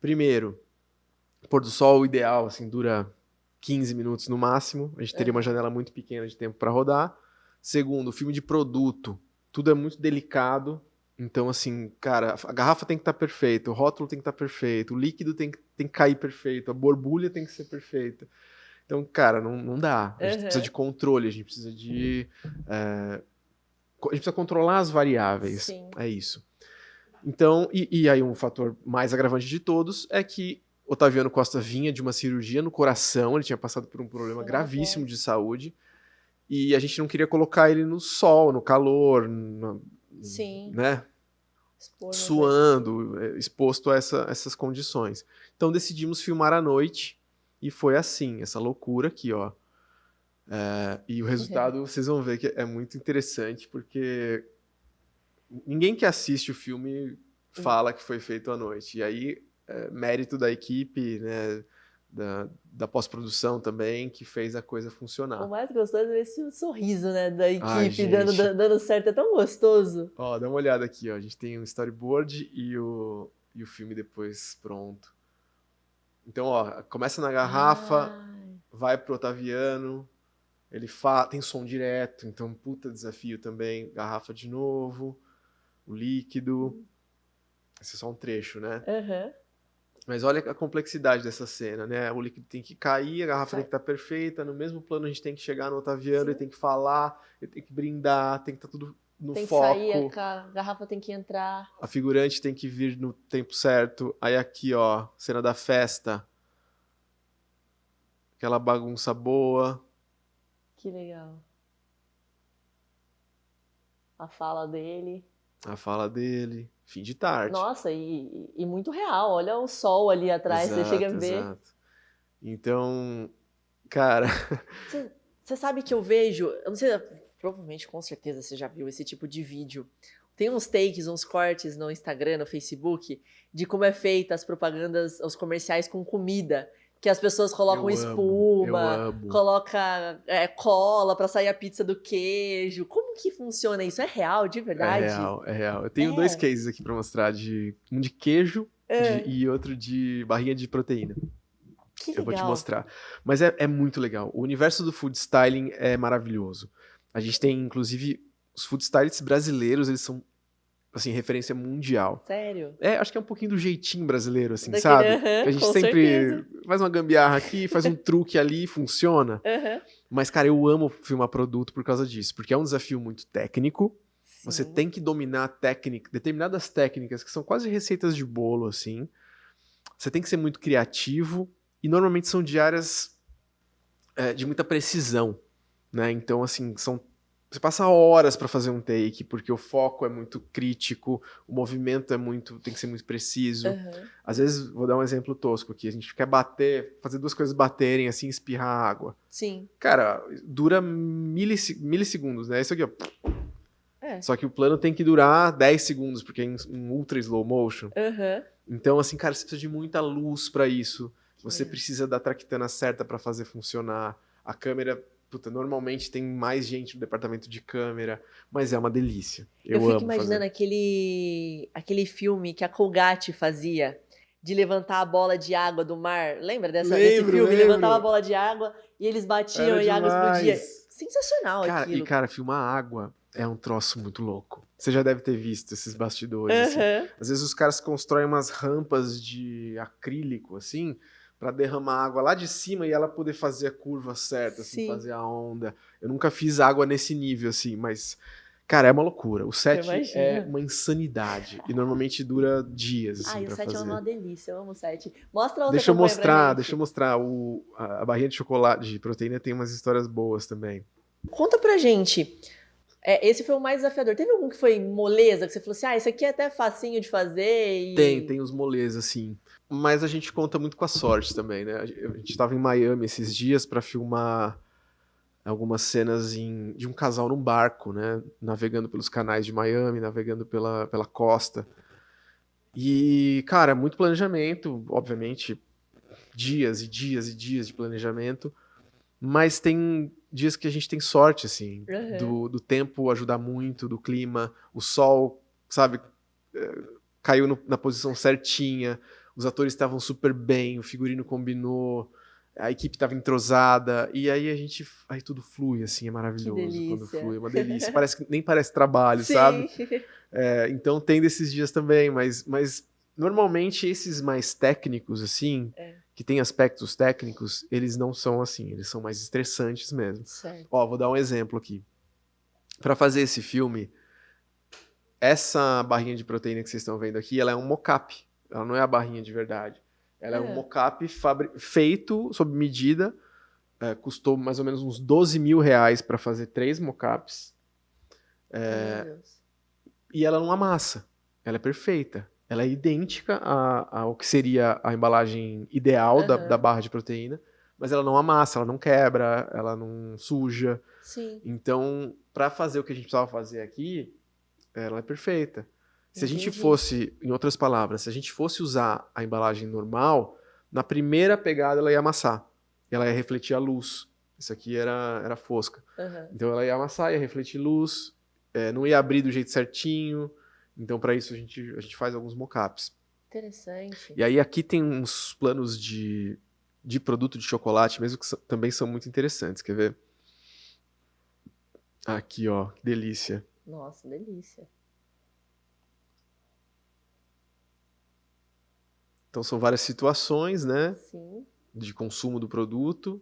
Primeiro, pôr do sol, o ideal, assim, dura 15 minutos no máximo. A gente teria uma janela muito pequena de tempo para rodar. Segundo, filme de produto. Tudo é muito delicado. Então, assim, cara, a garrafa tem que estar perfeita, o rótulo tem que estar perfeito, o líquido tem que cair perfeito, a borbulha tem que ser perfeita. Então, cara, não dá. A gente precisa de controle, a gente precisa a gente precisa controlar as variáveis. Sim. É isso. Então, e aí um fator mais agravante de todos é que Otaviano Costa vinha de uma cirurgia no coração, ele tinha passado por um problema gravíssimo de saúde, e a gente não queria colocar ele no sol, no calor, Sim. Né? Suando, exposto a essas condições. Então decidimos filmar à noite e foi assim, essa loucura aqui, ó. E o resultado vocês vão ver que é muito interessante, porque ninguém que assiste o filme fala que foi feito à noite. E aí, mérito da equipe, né, da pós-produção também, que fez a coisa funcionar. O mais gostoso é esse sorriso, né, da equipe dando certo, é tão gostoso. Ó, dá uma olhada aqui, ó. A gente tem um storyboard e o filme depois pronto. Então, ó, começa na garrafa, vai pro Otaviano, ele tem som direto, então puta desafio também. Garrafa de novo, o líquido. Esse é só um trecho, né? Mas olha a complexidade dessa cena, né? O líquido tem que cair, a garrafa tem que estar perfeita, no mesmo plano a gente tem que chegar no Otaviano, ele tem que falar, ele tem que brindar, tem que estar tudo no foco. Tem que sair, a garrafa tem que entrar. A figurante tem que vir no tempo certo. Aí aqui, ó, cena da festa. Aquela bagunça boa. Que legal. A fala dele. Fim de tarde. Nossa, e muito real. Olha o sol ali atrás, você chega a ver. Exato. Então, cara... Você sabe que eu vejo... Eu não sei, provavelmente, com certeza, você já viu esse tipo de vídeo. Tem uns takes, uns cortes no Instagram, no Facebook, de como é feita as propagandas, os comerciais com comida. Que as pessoas colocam espuma, coloca cola pra sair a pizza do queijo. Como que funciona isso? É real, de verdade? É real. Eu tenho 2 cases aqui pra mostrar, um de queijo e outro de barrinha de proteína. Que legal. Eu vou te mostrar. Mas é muito legal. O universo do food styling é maravilhoso. A gente tem, inclusive, os food stylists brasileiros, eles são, assim, referência mundial. Sério? Acho que é um pouquinho do jeitinho brasileiro, assim, sabe? A gente sempre faz uma gambiarra aqui, faz um truque ali, funciona. Mas, cara, eu amo filmar produto por causa disso, porque é um desafio muito técnico. Sim. Você tem que dominar determinadas técnicas que são quase receitas de bolo, assim. Você tem que ser muito criativo e normalmente são de áreas de muita precisão, né? Então, assim, você passa horas para fazer um take, porque o foco é muito crítico, o movimento tem que ser muito preciso. Às vezes, vou dar um exemplo tosco aqui, a gente quer fazer 2 coisas baterem, assim, espirrar água. Sim. Cara, dura milissegundos, né? Isso aqui, ó. Só que o plano tem que durar 10 segundos, porque é em ultra slow motion. Então, assim, cara, você precisa de muita luz para isso. Você precisa da traquitana certa para fazer funcionar. A câmera... normalmente tem mais gente no departamento de câmera, mas é uma delícia. Eu fico imaginando aquele filme que a Colgate fazia, de levantar a bola de água do mar. Lembra desse Lembro. filme? Levantava a bola de água e eles batiam e a água explodia. Sensacional aquilo. Cara, filmar água é um troço muito louco. Você já deve ter visto esses bastidores, assim. Às vezes os caras constroem umas rampas de acrílico, assim, pra derramar água lá de cima e ela poder fazer a curva certa, assim, fazer a onda. Eu nunca fiz água nesse nível, assim, mas... Cara, é uma loucura. O set é uma insanidade. E normalmente dura dias, assim, pra fazer. O set é uma delícia. Eu amo o set. Mostra outra Deixa eu mostrar. A barrinha de chocolate, de proteína, tem umas histórias boas também. Conta pra gente. Esse foi o mais desafiador. Teve algum que foi moleza, que você falou assim, esse aqui é até facinho de fazer? E... Tem os molezas, assim. Mas a gente conta muito com a sorte também, né? A gente tava em Miami esses dias pra filmar algumas cenas de um casal num barco, né? Navegando pelos canais de Miami, navegando pela costa. E, cara, muito planejamento, obviamente, dias e dias e dias de planejamento, mas tem dias que a gente tem sorte, assim, do tempo ajudar muito, do clima, o sol, sabe, caiu na posição certinha, os atores estavam super bem, o figurino combinou, a equipe estava entrosada, e aí aí tudo flui, assim, é maravilhoso quando flui, é uma delícia, nem parece trabalho, Sim. sabe? Então tem desses dias também, mas normalmente esses mais técnicos, assim, que tem aspectos técnicos, eles não são assim, eles são mais estressantes mesmo. Certo. Ó, vou dar um exemplo aqui. Para fazer esse filme, essa barrinha de proteína que vocês estão vendo aqui, ela é um mock-up, ela não é a barrinha de verdade. Ela é um mock-up feito sob medida, custou mais ou menos uns 12 mil reais para fazer 3 mock-ups. E ela não amassa, ela é perfeita. Ela é idêntica ao que seria a embalagem ideal da barra de proteína, mas ela não amassa, ela não quebra, ela não suja. Sim. Então, para fazer o que a gente precisava fazer aqui, ela é perfeita. Se a gente fosse, em outras palavras, se a gente fosse usar a embalagem normal, na primeira pegada ela ia amassar. Ela ia refletir a luz. Isso aqui era fosca. Então ela ia amassar, ia refletir luz, não ia abrir do jeito certinho. Então, para isso, a gente faz alguns mock-ups. Interessante. E aí, aqui tem uns planos de produto de chocolate, mesmo que também são muito interessantes. Quer ver? Aqui, ó, que delícia. Nossa, delícia. Então, são várias situações, né? Sim. De consumo do produto.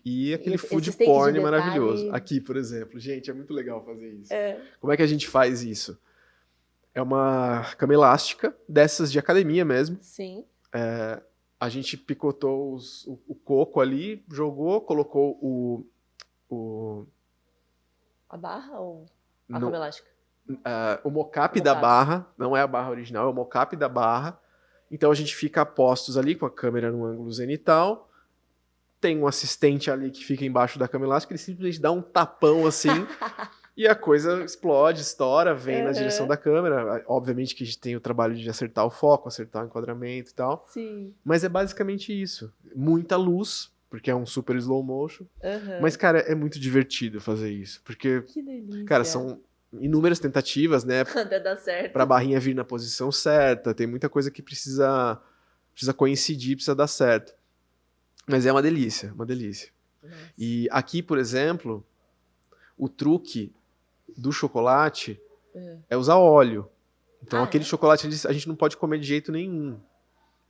E aquele Esse food steak de porn detalhe... maravilhoso. Aqui, por exemplo. Gente, é muito legal fazer isso. Como é que a gente faz isso? É uma cama elástica, dessas de academia mesmo. Sim. A gente picotou o coco ali, jogou, colocou A barra ou a cama elástica? O mocap da barra, não é a barra original, é o mocap da barra. Então a gente fica a postos ali com a câmera no ângulo zenital. Tem um assistente ali que fica embaixo da cama elástica, ele simplesmente dá um tapão assim e a coisa explode, estoura, vem na direção da câmera. Obviamente que a gente tem o trabalho de acertar o foco, acertar o enquadramento e tal. Sim. Mas é basicamente isso. Muita luz, porque é um super slow motion. Mas, cara, é muito divertido fazer isso. Porque, que delícia. Cara, são inúmeras tentativas, né? Até dar certo. Pra barrinha vir na posição certa. Tem muita coisa que precisa coincidir, precisa dar certo. Mas é uma delícia, uma delícia. Nossa. E aqui, por exemplo, o truque do chocolate é usar óleo. Então aquele chocolate a gente não pode comer de jeito nenhum.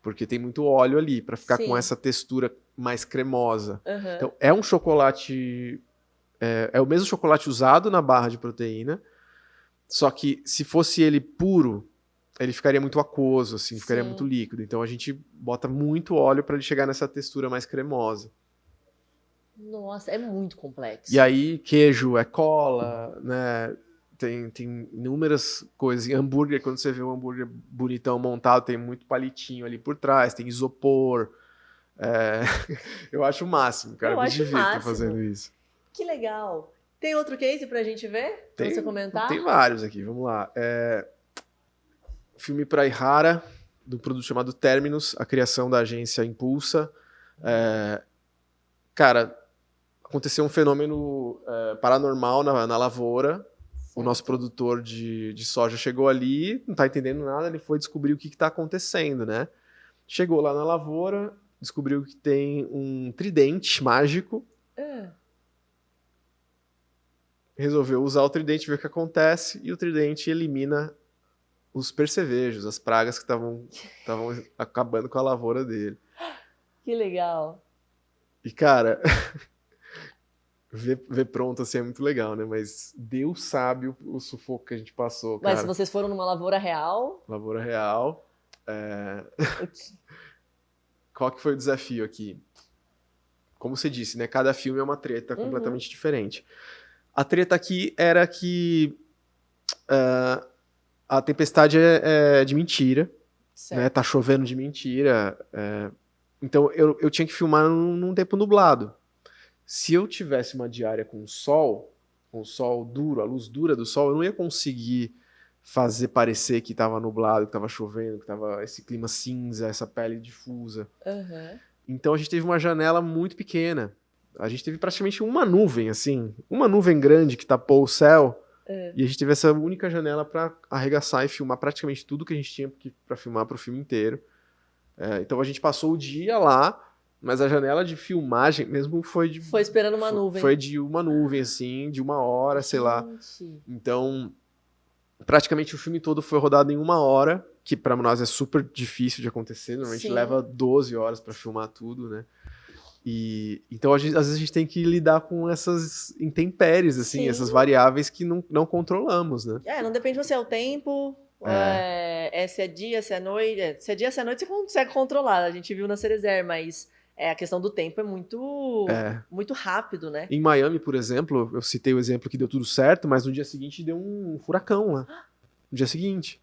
Porque tem muito óleo ali, para ficar com essa textura mais cremosa. Então é um chocolate... É o mesmo chocolate usado na barra de proteína, só que se fosse ele puro, ele ficaria muito aquoso, assim, ficaria muito líquido. Então a gente bota muito óleo para ele chegar nessa textura mais cremosa. Nossa, é muito complexo. E aí queijo é cola, né? Tem inúmeras coisas. Hambúrguer, quando você vê um hambúrguer bonitão montado, tem muito palitinho ali por trás, tem isopor. Eu acho o máximo, cara. Eu me divirto fazendo isso. Que legal. Tem outro case pra gente ver? Pra você comentar? Tem vários aqui, vamos lá. Filme pra Ihara, do produto chamado Terminus, a criação da agência Impulsa. Cara, aconteceu um fenômeno paranormal na lavoura. O nosso produtor de soja chegou ali, não tá entendendo nada, ele foi descobrir o que tá acontecendo, né? Chegou lá na lavoura, descobriu que tem um tridente mágico. Resolveu usar o tridente, ver o que acontece, e o tridente elimina os percevejos, as pragas que estavam acabando com a lavoura dele. Que legal. E, cara, ver pronto assim é muito legal, né? Mas Deus sabe o sufoco que a gente passou, cara. Mas se vocês foram numa lavoura real... Lavoura real. Qual que foi o desafio aqui? Como você disse, né? Cada filme é uma treta completamente diferente. A treta aqui era que a tempestade é de mentira, né? Tá chovendo de mentira. Então eu tinha que filmar num tempo nublado. Se eu tivesse uma diária com sol duro, a luz dura do sol, eu não ia conseguir fazer parecer que estava nublado, que estava chovendo, que estava esse clima cinza, essa pele difusa. Então a gente teve uma janela muito pequena. A gente teve praticamente uma nuvem, assim, uma nuvem grande que tapou o céu, e a gente teve essa única janela para arregaçar e filmar praticamente tudo que a gente tinha para filmar para o filme inteiro. Então a gente passou o dia lá, mas a janela de filmagem mesmo foi esperando uma nuvem. Foi de uma nuvem, assim, de 1 hora, sei lá. Então, praticamente o filme todo foi rodado em 1 hora, que para nós é super difícil de acontecer. Normalmente leva 12 horas para filmar tudo, né? Então, às vezes a gente tem que lidar com essas intempéries, assim, essas variáveis que não controlamos, né? Não depende de você, é o tempo... se é dia, se é noite. Se é dia, se é noite, você consegue controlar. A gente viu na Cerezer, mas a questão do tempo é muito rápido, né? Em Miami, por exemplo, eu citei o exemplo que deu tudo certo, mas no dia seguinte deu um furacão lá. No dia seguinte.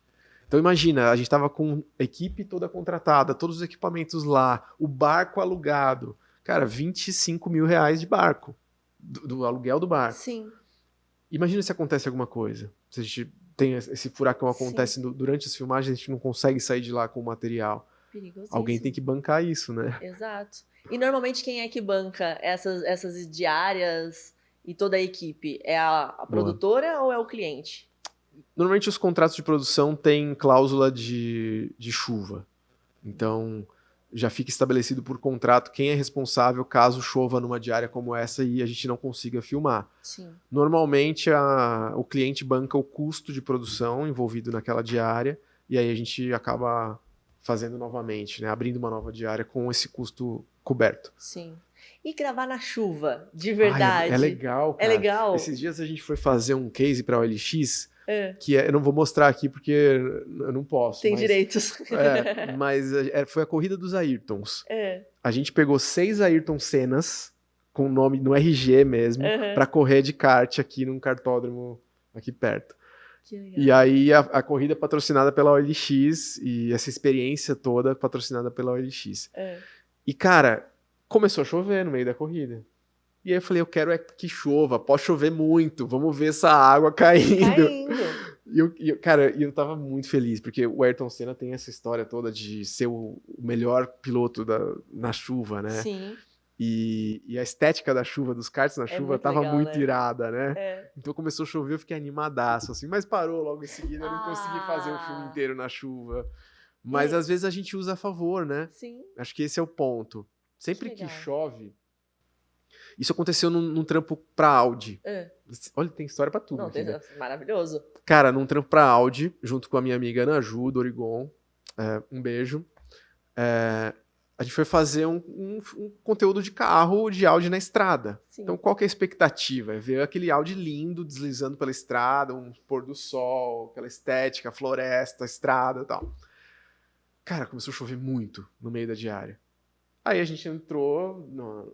Então imagina, a gente tava com a equipe toda contratada, todos os equipamentos lá, o barco alugado. Cara, R$25 mil de barco. Do aluguel do barco. Sim. Imagina se acontece alguma coisa. Se a gente tem esse furacão acontece durante as filmagens, a gente não consegue sair de lá com o material. Alguém tem que bancar isso, né? Exato. E normalmente quem é que banca essas diárias e toda a equipe? É a produtora ou é o cliente? Normalmente os contratos de produção têm cláusula de chuva. Então, já fica estabelecido por contrato quem é responsável caso chova numa diária como essa e a gente não consiga filmar. Normalmente, o cliente banca o custo de produção envolvido naquela diária e aí a gente acaba fazendo novamente, né? Abrindo uma nova diária com esse custo coberto. Sim. E gravar na chuva, de verdade? É legal, cara. É legal? Esses dias a gente foi fazer um case para a OLX, que eu não vou mostrar aqui porque eu não posso. Tem direitos. Mas foi a corrida dos Ayrtons. A gente pegou 6 Ayrton Sennas, com o nome no RG mesmo, para correr de kart aqui num kartódromo aqui perto. Que legal. E aí a corrida patrocinada pela OLX e essa experiência toda patrocinada pela OLX. E, cara, começou a chover no meio da corrida. E aí eu falei, eu quero que chova, pode chover muito, vamos ver essa água caindo. E eu tava muito feliz, porque o Ayrton Senna tem essa história toda de ser o melhor piloto na chuva, né? Sim. E a estética da chuva, dos karts na chuva, tava legal, muito né? irada, né? Então começou a chover, eu fiquei animadaço, assim, mas parou logo em seguida, eu não consegui fazer o filme inteiro na chuva. Mas às vezes a gente usa a favor, né? Sim. Acho que esse é o ponto. Sempre que chove... Isso aconteceu num trampo pra Audi. Olha, tem história pra tudo. Aqui, né? Maravilhoso. Cara, num trampo pra Audi, junto com a minha amiga Ana Ju, do Origon, um beijo. A gente foi fazer um conteúdo de carro de Audi na estrada. Então, qual que é a expectativa? É ver aquele Audi lindo deslizando pela estrada, um pôr do sol, aquela estética, floresta, estrada e tal. Cara, começou a chover muito no meio da diária. Aí a gente entrou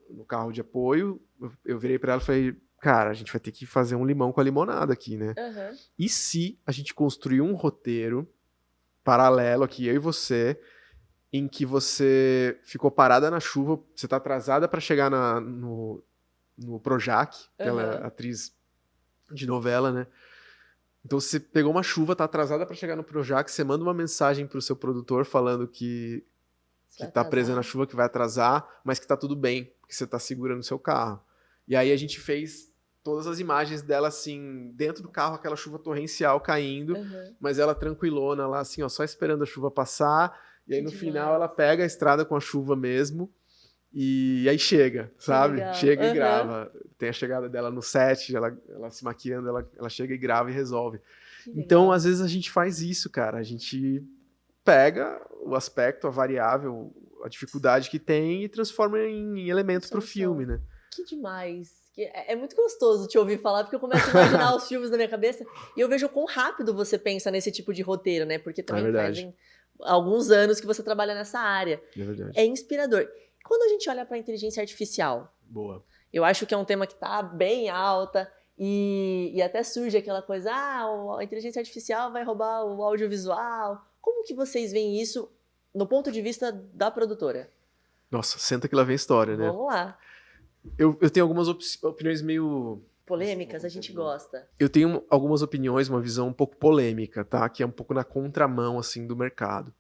no carro de apoio, eu virei pra ela e falei, cara, a gente vai ter que fazer um limão com a limonada aqui, né? E se a gente construir um roteiro paralelo aqui, eu e você, em que você ficou parada na chuva, você tá atrasada pra chegar no Projac, que ela é atriz de novela, né? Então você pegou uma chuva, tá atrasada pra chegar no Projac, você manda uma mensagem pro seu produtor falando que tá presa na chuva, que vai atrasar, mas que tá tudo bem, porque você tá segurando o seu carro. E aí a gente fez todas as imagens dela, assim, dentro do carro, aquela chuva torrencial caindo, mas ela tranquilona lá, assim, ó, só esperando a chuva passar, e aí no final ela pega a estrada com a chuva mesmo, e aí chega, sabe? Chega e grava. Tem a chegada dela no set, ela se maquiando, ela chega e grava e resolve. Então, às vezes a gente faz isso, cara, a gente pega o aspecto, a variável, a dificuldade que tem e transforma em elemento pro filme, né? Que demais! É muito gostoso te ouvir falar, porque eu começo a imaginar os filmes na minha cabeça e eu vejo quão rápido você pensa nesse tipo de roteiro, né? Porque também fazem alguns anos que você trabalha nessa área. É verdade. É inspirador. Quando a gente olha para a inteligência artificial, eu acho que é um tema que está bem alta e até surge aquela coisa, a inteligência artificial vai roubar o audiovisual. Como que vocês veem isso no ponto de vista da produtora? Nossa, senta que lá vem história, né? Vamos lá. Eu tenho algumas opiniões meio... polêmicas, a gente gosta. Eu tenho algumas opiniões, uma visão um pouco polêmica, tá? Que é um pouco na contramão, assim, do mercado.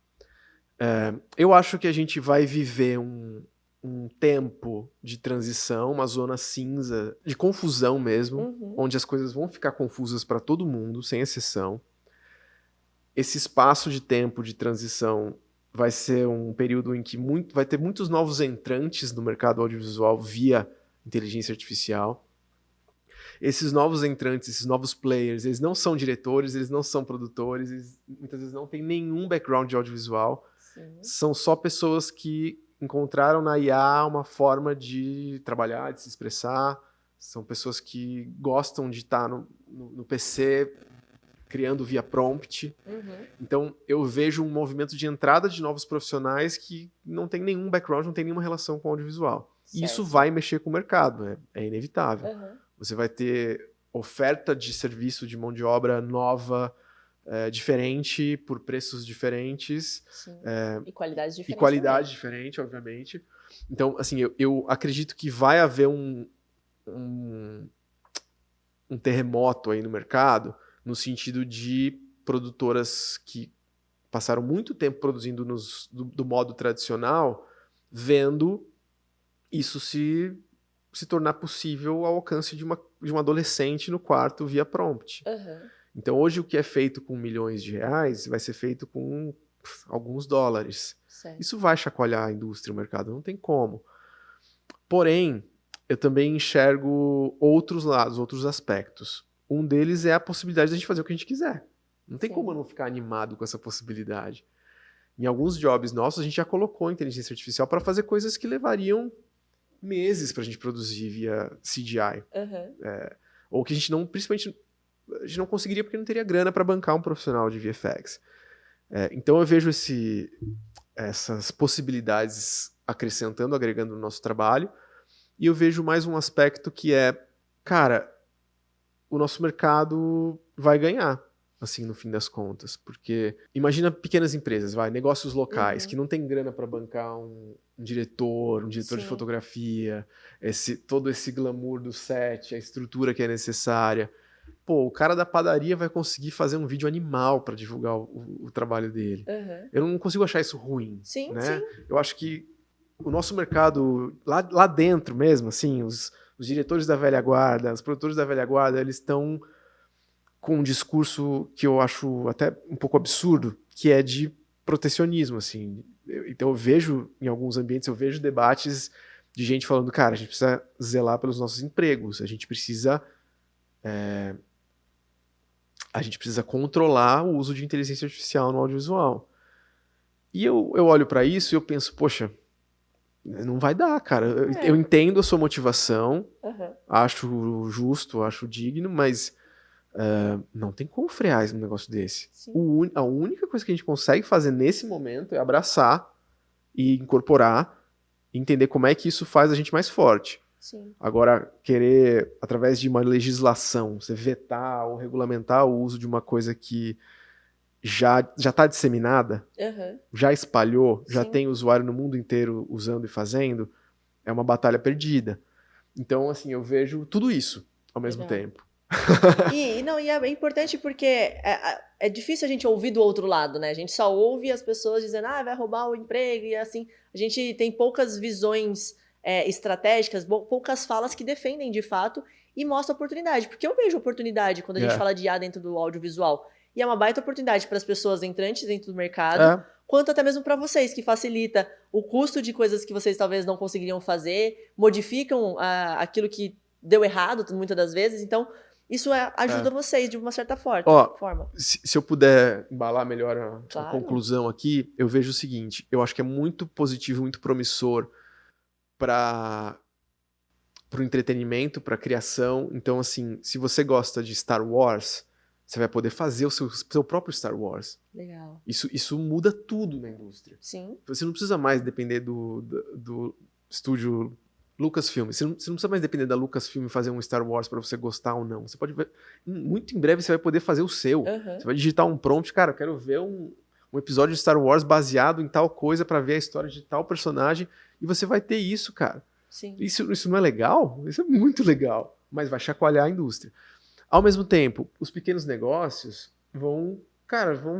Eu acho que a gente vai viver um tempo de transição, uma zona cinza, de confusão mesmo, onde as coisas vão ficar confusas para todo mundo, sem exceção. Esse espaço de tempo de transição vai ser um período em que vai ter muitos novos entrantes no mercado audiovisual via inteligência artificial. Esses novos entrantes, esses novos players, eles não são diretores, eles não são produtores, eles muitas vezes não têm nenhum background de audiovisual. São só pessoas que encontraram na IA uma forma de trabalhar, de se expressar. São pessoas que gostam de estar no PC criando via prompt. Então, eu vejo um movimento de entrada de novos profissionais que não tem nenhum background, não tem nenhuma relação com o audiovisual. E isso vai mexer com o mercado, é inevitável. Você vai ter oferta de serviço de mão de obra nova, diferente, por preços diferentes. E qualidade diferente. E qualidade diferente, obviamente. Então, assim, eu acredito que vai haver um terremoto aí no mercado, no sentido de produtoras que passaram muito tempo produzindo do modo tradicional, vendo isso se tornar possível ao alcance de um adolescente no quarto via prompt. Então, hoje, o que é feito com milhões de reais vai ser feito com alguns dólares. Isso vai chacoalhar a indústria, o mercado, não tem como. Porém, eu também enxergo outros lados, outros aspectos. Um deles é a possibilidade de a gente fazer o que a gente quiser. Não tem como eu não ficar animado com essa possibilidade. Em alguns jobs nossos, a gente já colocou inteligência artificial para fazer coisas que levariam meses para a gente produzir via CGI. Ou que a gente não, principalmente, a gente não conseguiria porque não teria grana para bancar um profissional de VFX. Então eu vejo essas possibilidades acrescentando, agregando no nosso trabalho. E eu vejo mais um aspecto que é, cara, o nosso mercado vai ganhar, assim, no fim das contas. Porque imagina pequenas empresas, negócios locais, que não tem grana para bancar um diretor de fotografia, todo esse glamour do set, a estrutura que é necessária. Pô, o cara da padaria vai conseguir fazer um vídeo animal para divulgar o trabalho dele. Eu não consigo achar isso ruim. Né? Eu acho que o nosso mercado, lá dentro mesmo, assim, os diretores da velha guarda, os produtores da velha guarda, eles estão com um discurso que eu acho até um pouco absurdo, que é de protecionismo, assim. Então eu vejo, em alguns ambientes, eu vejo debates de gente falando, cara, a gente precisa zelar pelos nossos empregos, a gente precisa controlar o uso de inteligência artificial no audiovisual. E eu olho para isso e eu penso, poxa, não vai dar, cara. Eu entendo a sua motivação, acho justo, acho digno, mas não tem como frear um negócio desse. A única coisa que a gente consegue fazer nesse momento é abraçar e incorporar e entender como é que isso faz a gente mais forte. Agora, querer, através de uma legislação, você vetar ou regulamentar o uso de uma coisa que já está disseminada, já espalhou, já tem usuário no mundo inteiro usando e fazendo, é uma batalha perdida. Então, assim, eu vejo tudo isso ao mesmo tempo. E é importante porque é difícil a gente ouvir do outro lado, né? A gente só ouve as pessoas dizendo, vai roubar o emprego e assim. A gente tem poucas visões estratégicas, poucas falas que defendem de fato e mostram oportunidade. Porque eu vejo oportunidade quando a gente fala de IA dentro do audiovisual. E é uma baita oportunidade para as pessoas entrantes dentro do mercado, quanto até mesmo para vocês, que facilita o custo de coisas que vocês talvez não conseguiriam fazer, modificam aquilo que deu errado muitas das vezes. Então, isso ajuda vocês de uma certa forma. Se eu puder embalar melhor a conclusão aqui, eu vejo o seguinte, eu acho que é muito positivo, muito promissor para o entretenimento, para a criação. Então, assim, se você gosta de Star Wars, você vai poder fazer o seu próprio Star Wars. Legal. Isso muda tudo na indústria. Sim. Você não precisa mais depender do estúdio Lucasfilm. Você não precisa mais depender da Lucasfilm fazer um Star Wars para você gostar ou não. Você pode ver. Muito em breve você vai poder fazer o seu. Você vai digitar um prompt, cara, eu quero ver um episódio de Star Wars baseado em tal coisa para ver a história de tal personagem. E você vai ter isso, cara. Sim. Isso não é legal? Isso é muito legal. Mas vai chacoalhar a indústria. Ao mesmo tempo, os pequenos negócios vão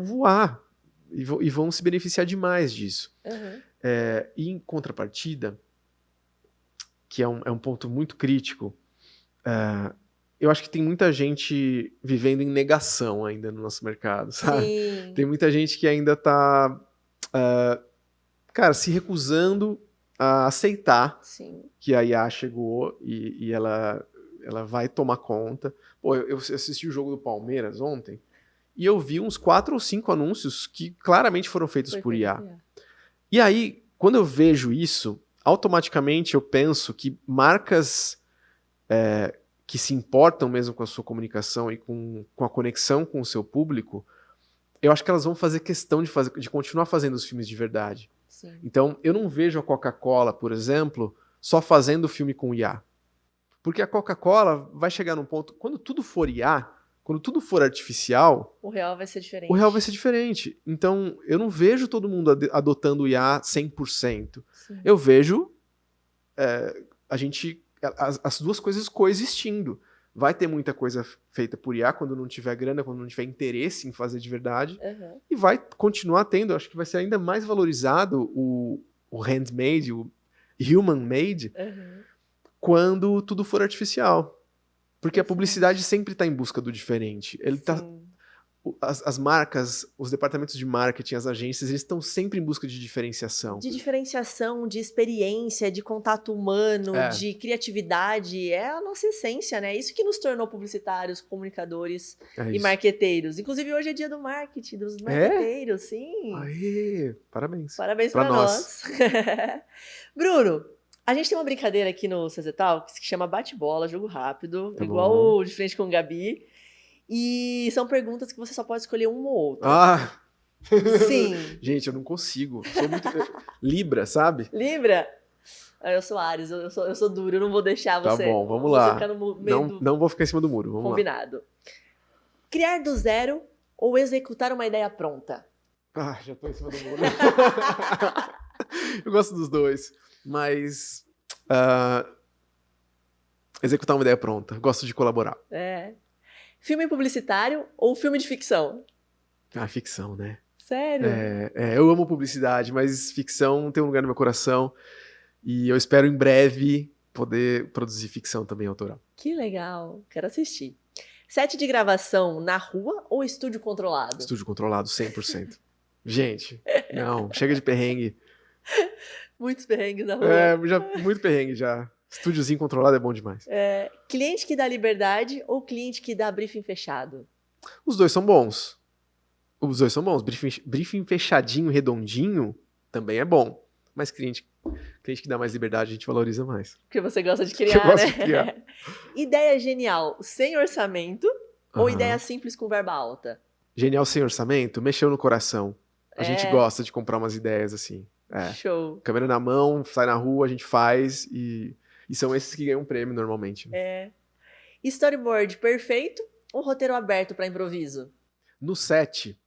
voar e vão se beneficiar demais disso. E em contrapartida, que é um ponto muito crítico, eu acho que tem muita gente vivendo em negação ainda no nosso mercado, sabe? Sim. Tem muita gente que ainda está, se recusando a aceitar que a IA chegou e ela vai tomar conta. Pô, eu assisti o jogo do Palmeiras ontem e eu vi uns 4 ou 5 anúncios que claramente foram feitos por IA. E aí, quando eu vejo isso, automaticamente eu penso que marcas que se importam mesmo com a sua comunicação e com a conexão com o seu público, eu acho que elas vão fazer questão de continuar fazendo os filmes de verdade. Sim. Então, eu não vejo a Coca-Cola, por exemplo, só fazendo filme com IA. Porque a Coca-Cola vai chegar num ponto, quando tudo for IA, quando tudo for artificial... O real vai ser diferente. O real vai ser diferente. Então, eu não vejo todo mundo adotando o IA 100%. Sim. Eu vejo as duas coisas coexistindo. Vai ter muita coisa feita por IA quando não tiver grana, quando não tiver interesse em fazer de verdade. E vai continuar tendo, acho que vai ser ainda mais valorizado o handmade, o human-made, quando tudo for artificial. Porque a publicidade sempre está em busca do diferente. As marcas, os departamentos de marketing, as agências, eles estão sempre em busca de diferenciação. De diferenciação, de experiência, de contato humano, de criatividade. É a nossa essência, né? Isso que nos tornou publicitários, comunicadores e marqueteiros. Inclusive, hoje é dia do marketing, dos marqueteiros, sim. Aê, parabéns. Parabéns para nós. Bruno, a gente tem uma brincadeira aqui no CZ Talks que chama bate-bola, jogo rápido, igual o De Frente com o Gabi. E são perguntas que você só pode escolher uma ou outra. Sim. Gente, eu não consigo. Sou muito... Libra, sabe? Libra? Eu sou Áries, eu sou duro, eu não vou deixar você... Tá bom, vamos lá. Ficar no meio não vou ficar em cima do muro, vamos Combinado. lá. Criar do zero ou executar uma ideia pronta? Já tô em cima do muro. Eu gosto dos dois, mas... executar uma ideia pronta. Gosto de colaborar. Filme publicitário ou filme de ficção? Ficção, né? Sério? Eu amo publicidade, mas ficção tem um lugar no meu coração e eu espero em breve poder produzir ficção também autoral. Que legal, quero assistir. Set de gravação na rua ou estúdio controlado? Estúdio controlado, 100%. Gente, não, chega de perrengue. Muitos perrengues na rua. Muito perrengue já. Estúdiozinho controlado é bom demais. Cliente que dá liberdade ou cliente que dá briefing fechado? Os dois são bons. Briefing fechadinho, redondinho, também é bom. Mas cliente que dá mais liberdade, a gente valoriza mais. Porque você gosta de criar, eu gosto de criar. Ideia genial sem orçamento ou ideia simples com verba alta? Genial sem orçamento, mexeu no coração. A gente gosta de comprar umas ideias assim. Show. Câmera na mão, sai na rua, a gente faz e são esses que ganham prêmio normalmente. Né? Storyboard perfeito ou roteiro aberto para improviso? No set,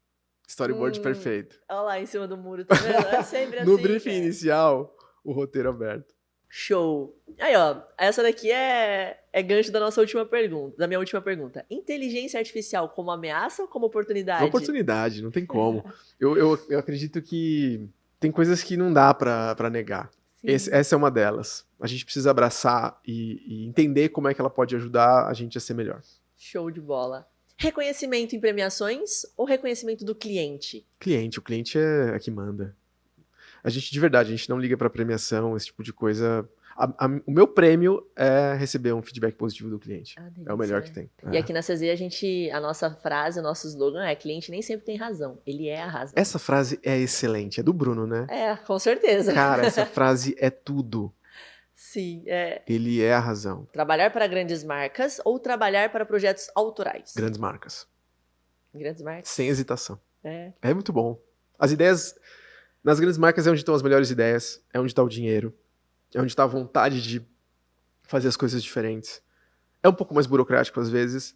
storyboard perfeito. Olha lá em cima do muro, tá vendo? É sempre assim. No briefing inicial, o roteiro aberto. Show. Aí, ó, essa daqui é gancho da nossa última pergunta, da minha última pergunta. Inteligência artificial como ameaça ou como oportunidade? Oportunidade, não tem como. Eu acredito que tem coisas que não dá pra negar. Essa é uma delas. a gente precisa abraçar e entender como é que ela pode ajudar a gente a ser melhor. Show de bola. Reconhecimento em premiações ou reconhecimento do cliente? O cliente é que manda. A gente, de verdade, a gente não liga pra premiação, esse tipo de coisa. O meu prêmio é receber um feedback positivo do cliente. Delícia, é o melhor né? que tem. E aqui na CZ a nossa frase, o nosso slogan é: cliente nem sempre tem razão, ele é a razão. Essa frase é excelente, é do Bruno, né? É, com certeza. Cara, essa frase é tudo. Sim, Ele é a razão. Trabalhar para grandes marcas ou trabalhar para projetos autorais? Grandes marcas. Grandes marcas? Sem hesitação. É muito bom. As ideias... Nas grandes marcas é onde estão as melhores ideias, é onde está o dinheiro, é onde está a vontade de fazer as coisas diferentes. É um pouco mais burocrático às vezes,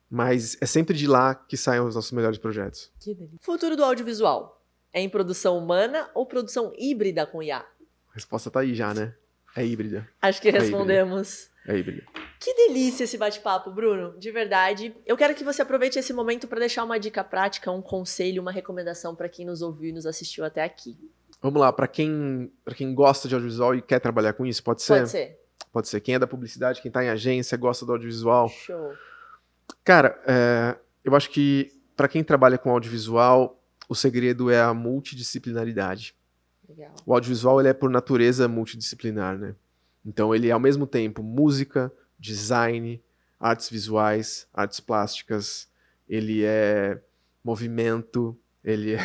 mas é sempre de lá que saem os nossos melhores projetos. Que delícia. Futuro do audiovisual. É em produção humana ou produção híbrida com IA? A resposta tá aí já, né? É híbrida. Acho que respondemos. É híbrida. Que delícia esse bate-papo, Bruno. De verdade. Eu quero que você aproveite esse momento para deixar uma dica prática, um conselho, uma recomendação para quem nos ouviu e nos assistiu até aqui. Vamos lá, para quem gosta de audiovisual e quer trabalhar com isso, pode ser? Pode ser. Pode ser. Quem é da publicidade, quem tá em agência, gosta do audiovisual. Show. Cara, eu acho que para quem trabalha com audiovisual, o segredo é a multidisciplinaridade. Legal. O audiovisual ele é por natureza multidisciplinar, né? Então ele é ao mesmo tempo música, design, artes visuais, artes plásticas, ele é movimento, ele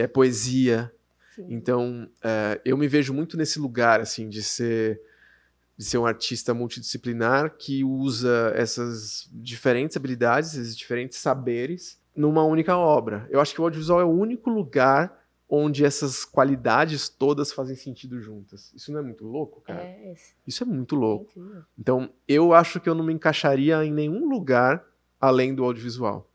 é poesia. Sim. Então eu me vejo muito nesse lugar assim de ser um artista multidisciplinar que usa essas diferentes habilidades, esses diferentes saberes numa única obra. Eu acho que o audiovisual é o único lugar onde essas qualidades todas fazem sentido juntas. Isso não é muito louco, cara? Isso é muito louco. Incrível. Então, eu acho que eu não me encaixaria em nenhum lugar além do audiovisual.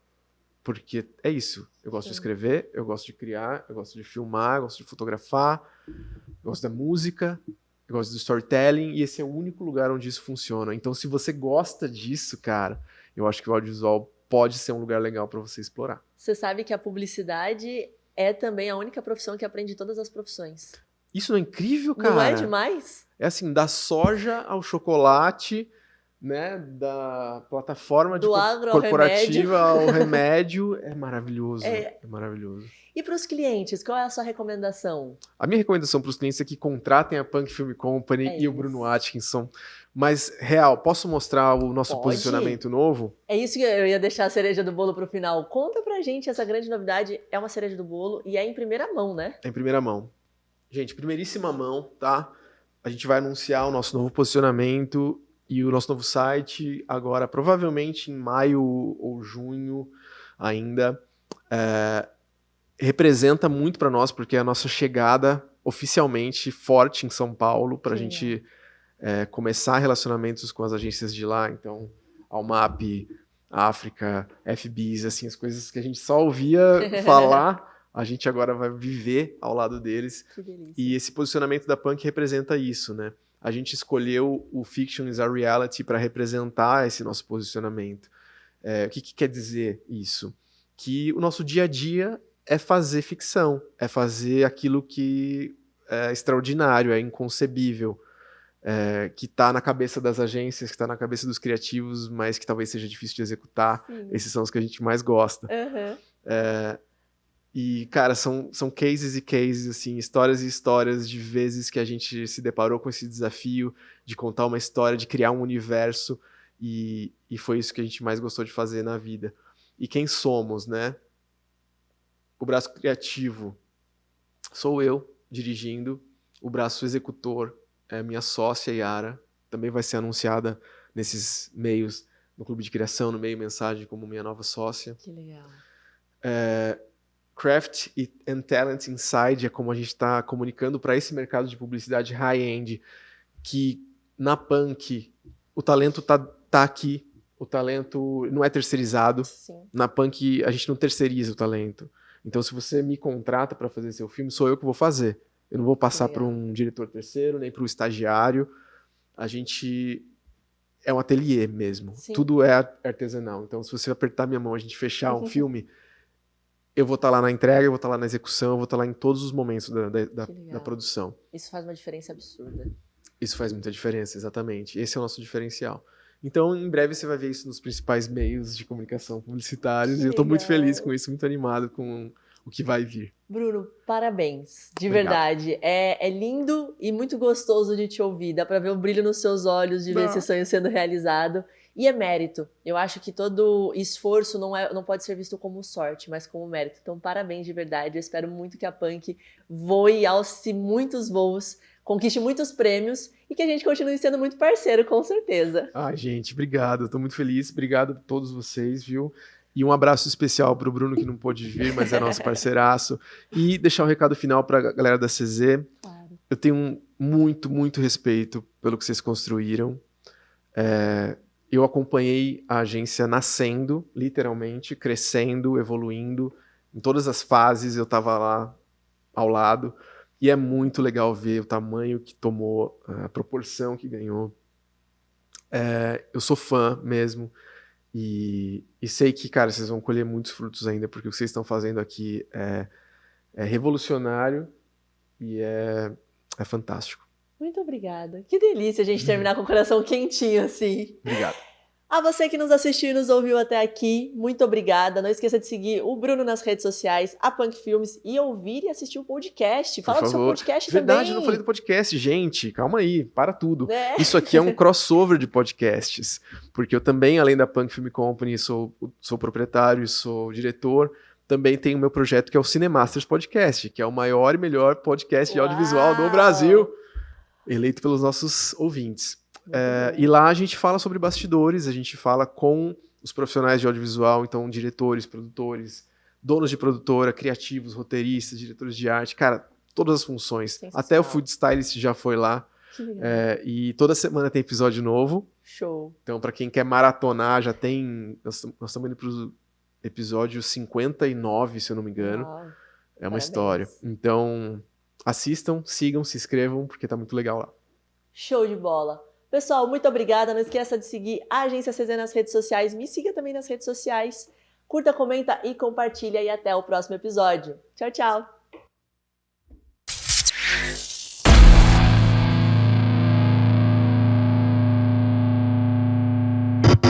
Porque é isso. Eu gosto de escrever, eu gosto de criar, eu gosto de filmar, eu gosto de fotografar, eu gosto da música, eu gosto do storytelling, e esse é o único lugar onde isso funciona. Então, se você gosta disso, cara, eu acho que o audiovisual pode ser um lugar legal para você explorar. Você sabe que a publicidade é também a única profissão que aprende todas as profissões. Isso não é incrível, cara? Não é demais? É assim, da soja ao chocolate, né? Da plataforma do agro corporativa ao remédio. É maravilhoso. É maravilhoso. E para os clientes, qual é a sua recomendação? A minha recomendação para os clientes é que contratem a Punk Film Company e o Bruno Atkinson. Mas, real, posso mostrar o nosso posicionamento novo? É isso que eu ia deixar a cereja do bolo para o final. Conta pra gente, essa grande novidade é uma cereja do bolo e é em primeira mão, né? É em primeira mão. Gente, primeiríssima mão, tá? A gente vai anunciar o nosso novo posicionamento e o nosso novo site agora, provavelmente em maio ou junho ainda. Representa muito para nós, porque é a nossa chegada oficialmente forte em São Paulo, para a gente começar relacionamentos com as agências de lá. Então, Almap, África, FBs, assim, as coisas que a gente só ouvia falar, a gente agora vai viver ao lado deles. Que delícia. E esse posicionamento da Punk representa isso, né? A gente escolheu o Fiction is a Reality para representar esse nosso posicionamento. O que quer dizer isso? Que o nosso dia a dia é fazer ficção, é fazer aquilo que é extraordinário, é inconcebível, que está na cabeça das agências, que está na cabeça dos criativos, mas que talvez seja difícil de executar. Sim. Esses são os que a gente mais gosta. Uhum. E, cara, são cases e cases, assim, histórias e histórias de vezes que a gente se deparou com esse desafio de contar uma história, de criar um universo, e foi isso que a gente mais gostou de fazer na vida. E quem somos, né? O braço criativo sou eu, dirigindo. O braço executor é minha sócia, Yara. Também vai ser anunciada nesses meios, no Clube de Criação, no Meio Mensagem, como minha nova sócia. Que legal. Craft and Talent Inside é como a gente está comunicando para esse mercado de publicidade high-end, que na Punk o talento tá aqui, o talento não é terceirizado. Sim. Na Punk a gente não terceiriza o talento. Então, se você me contrata para fazer seu filme, sou eu que vou fazer. Eu não vou passar para um diretor terceiro, nem para o estagiário. A gente é um ateliê mesmo. Sim. Tudo é artesanal. Então, se você apertar minha mão, a gente fechar um filme, eu vou estar lá na entrega, eu vou estar lá na execução, eu vou estar lá em todos os momentos da produção. Isso faz uma diferença absurda. Isso faz muita diferença, exatamente. Esse é o nosso diferencial. Então, em breve você vai ver isso nos principais meios de comunicação publicitários. E eu estou muito feliz com isso, muito animado com o que vai vir. Bruno, parabéns, de Obrigado. Verdade. É lindo e muito gostoso de te ouvir. Dá pra ver o brilho nos seus olhos de ver esse sonho sendo realizado. E é mérito. Eu acho que todo esforço não pode ser visto como sorte, mas como mérito. Então, parabéns de verdade. Eu espero muito que a Punk voe, alce muitos voos, conquiste muitos prêmios e que a gente continue sendo muito parceiro, com certeza. Gente, obrigado. Estou muito feliz. Obrigado a todos vocês, viu? E um abraço especial para o Bruno, que não pôde vir, mas é nosso parceiraço. E deixar um recado final para a galera da CZ. Claro. Eu tenho muito, muito respeito pelo que vocês construíram. Eu acompanhei a agência nascendo, literalmente, crescendo, evoluindo. Em todas as fases eu estava lá ao lado. E é muito legal ver o tamanho que tomou, a proporção que ganhou. Eu sou fã mesmo. E sei que, cara, vocês vão colher muitos frutos ainda, porque o que vocês estão fazendo aqui é revolucionário e é fantástico. Muito obrigada. Que delícia a gente terminar com o coração quentinho assim. Obrigado. A você que nos assistiu e nos ouviu até aqui, muito obrigada. Não esqueça de seguir o Bruno nas redes sociais, a Punk Filmes, e ouvir e assistir o podcast. Fala do seu podcast também. Verdade, eu não falei do podcast, gente. Calma aí, para tudo. Isso aqui é um crossover de podcasts, porque eu também, além da Punk Film Company, sou proprietário, sou diretor. Também tenho o meu projeto que é o Cinemasters Podcast, que é o maior e melhor podcast de audiovisual do Brasil, eleito pelos nossos ouvintes. E lá a gente fala sobre bastidores, a gente fala com os profissionais de audiovisual, então diretores, produtores, donos de produtora, criativos, roteiristas, diretores de arte, cara, todas as funções. Até o Food Stylist já foi lá. E toda semana tem episódio novo. Show. Então, para quem quer maratonar, já tem... Nós estamos indo pro episódio 59, se eu não me engano. Uau. É uma história. Então, assistam, sigam, se inscrevam, porque tá muito legal lá. Show de bola. Pessoal, muito obrigada. Não esqueça de seguir a Agência CZ nas redes sociais. Me siga também nas redes sociais. Curta, comenta e compartilha. E até o próximo episódio. Tchau, tchau.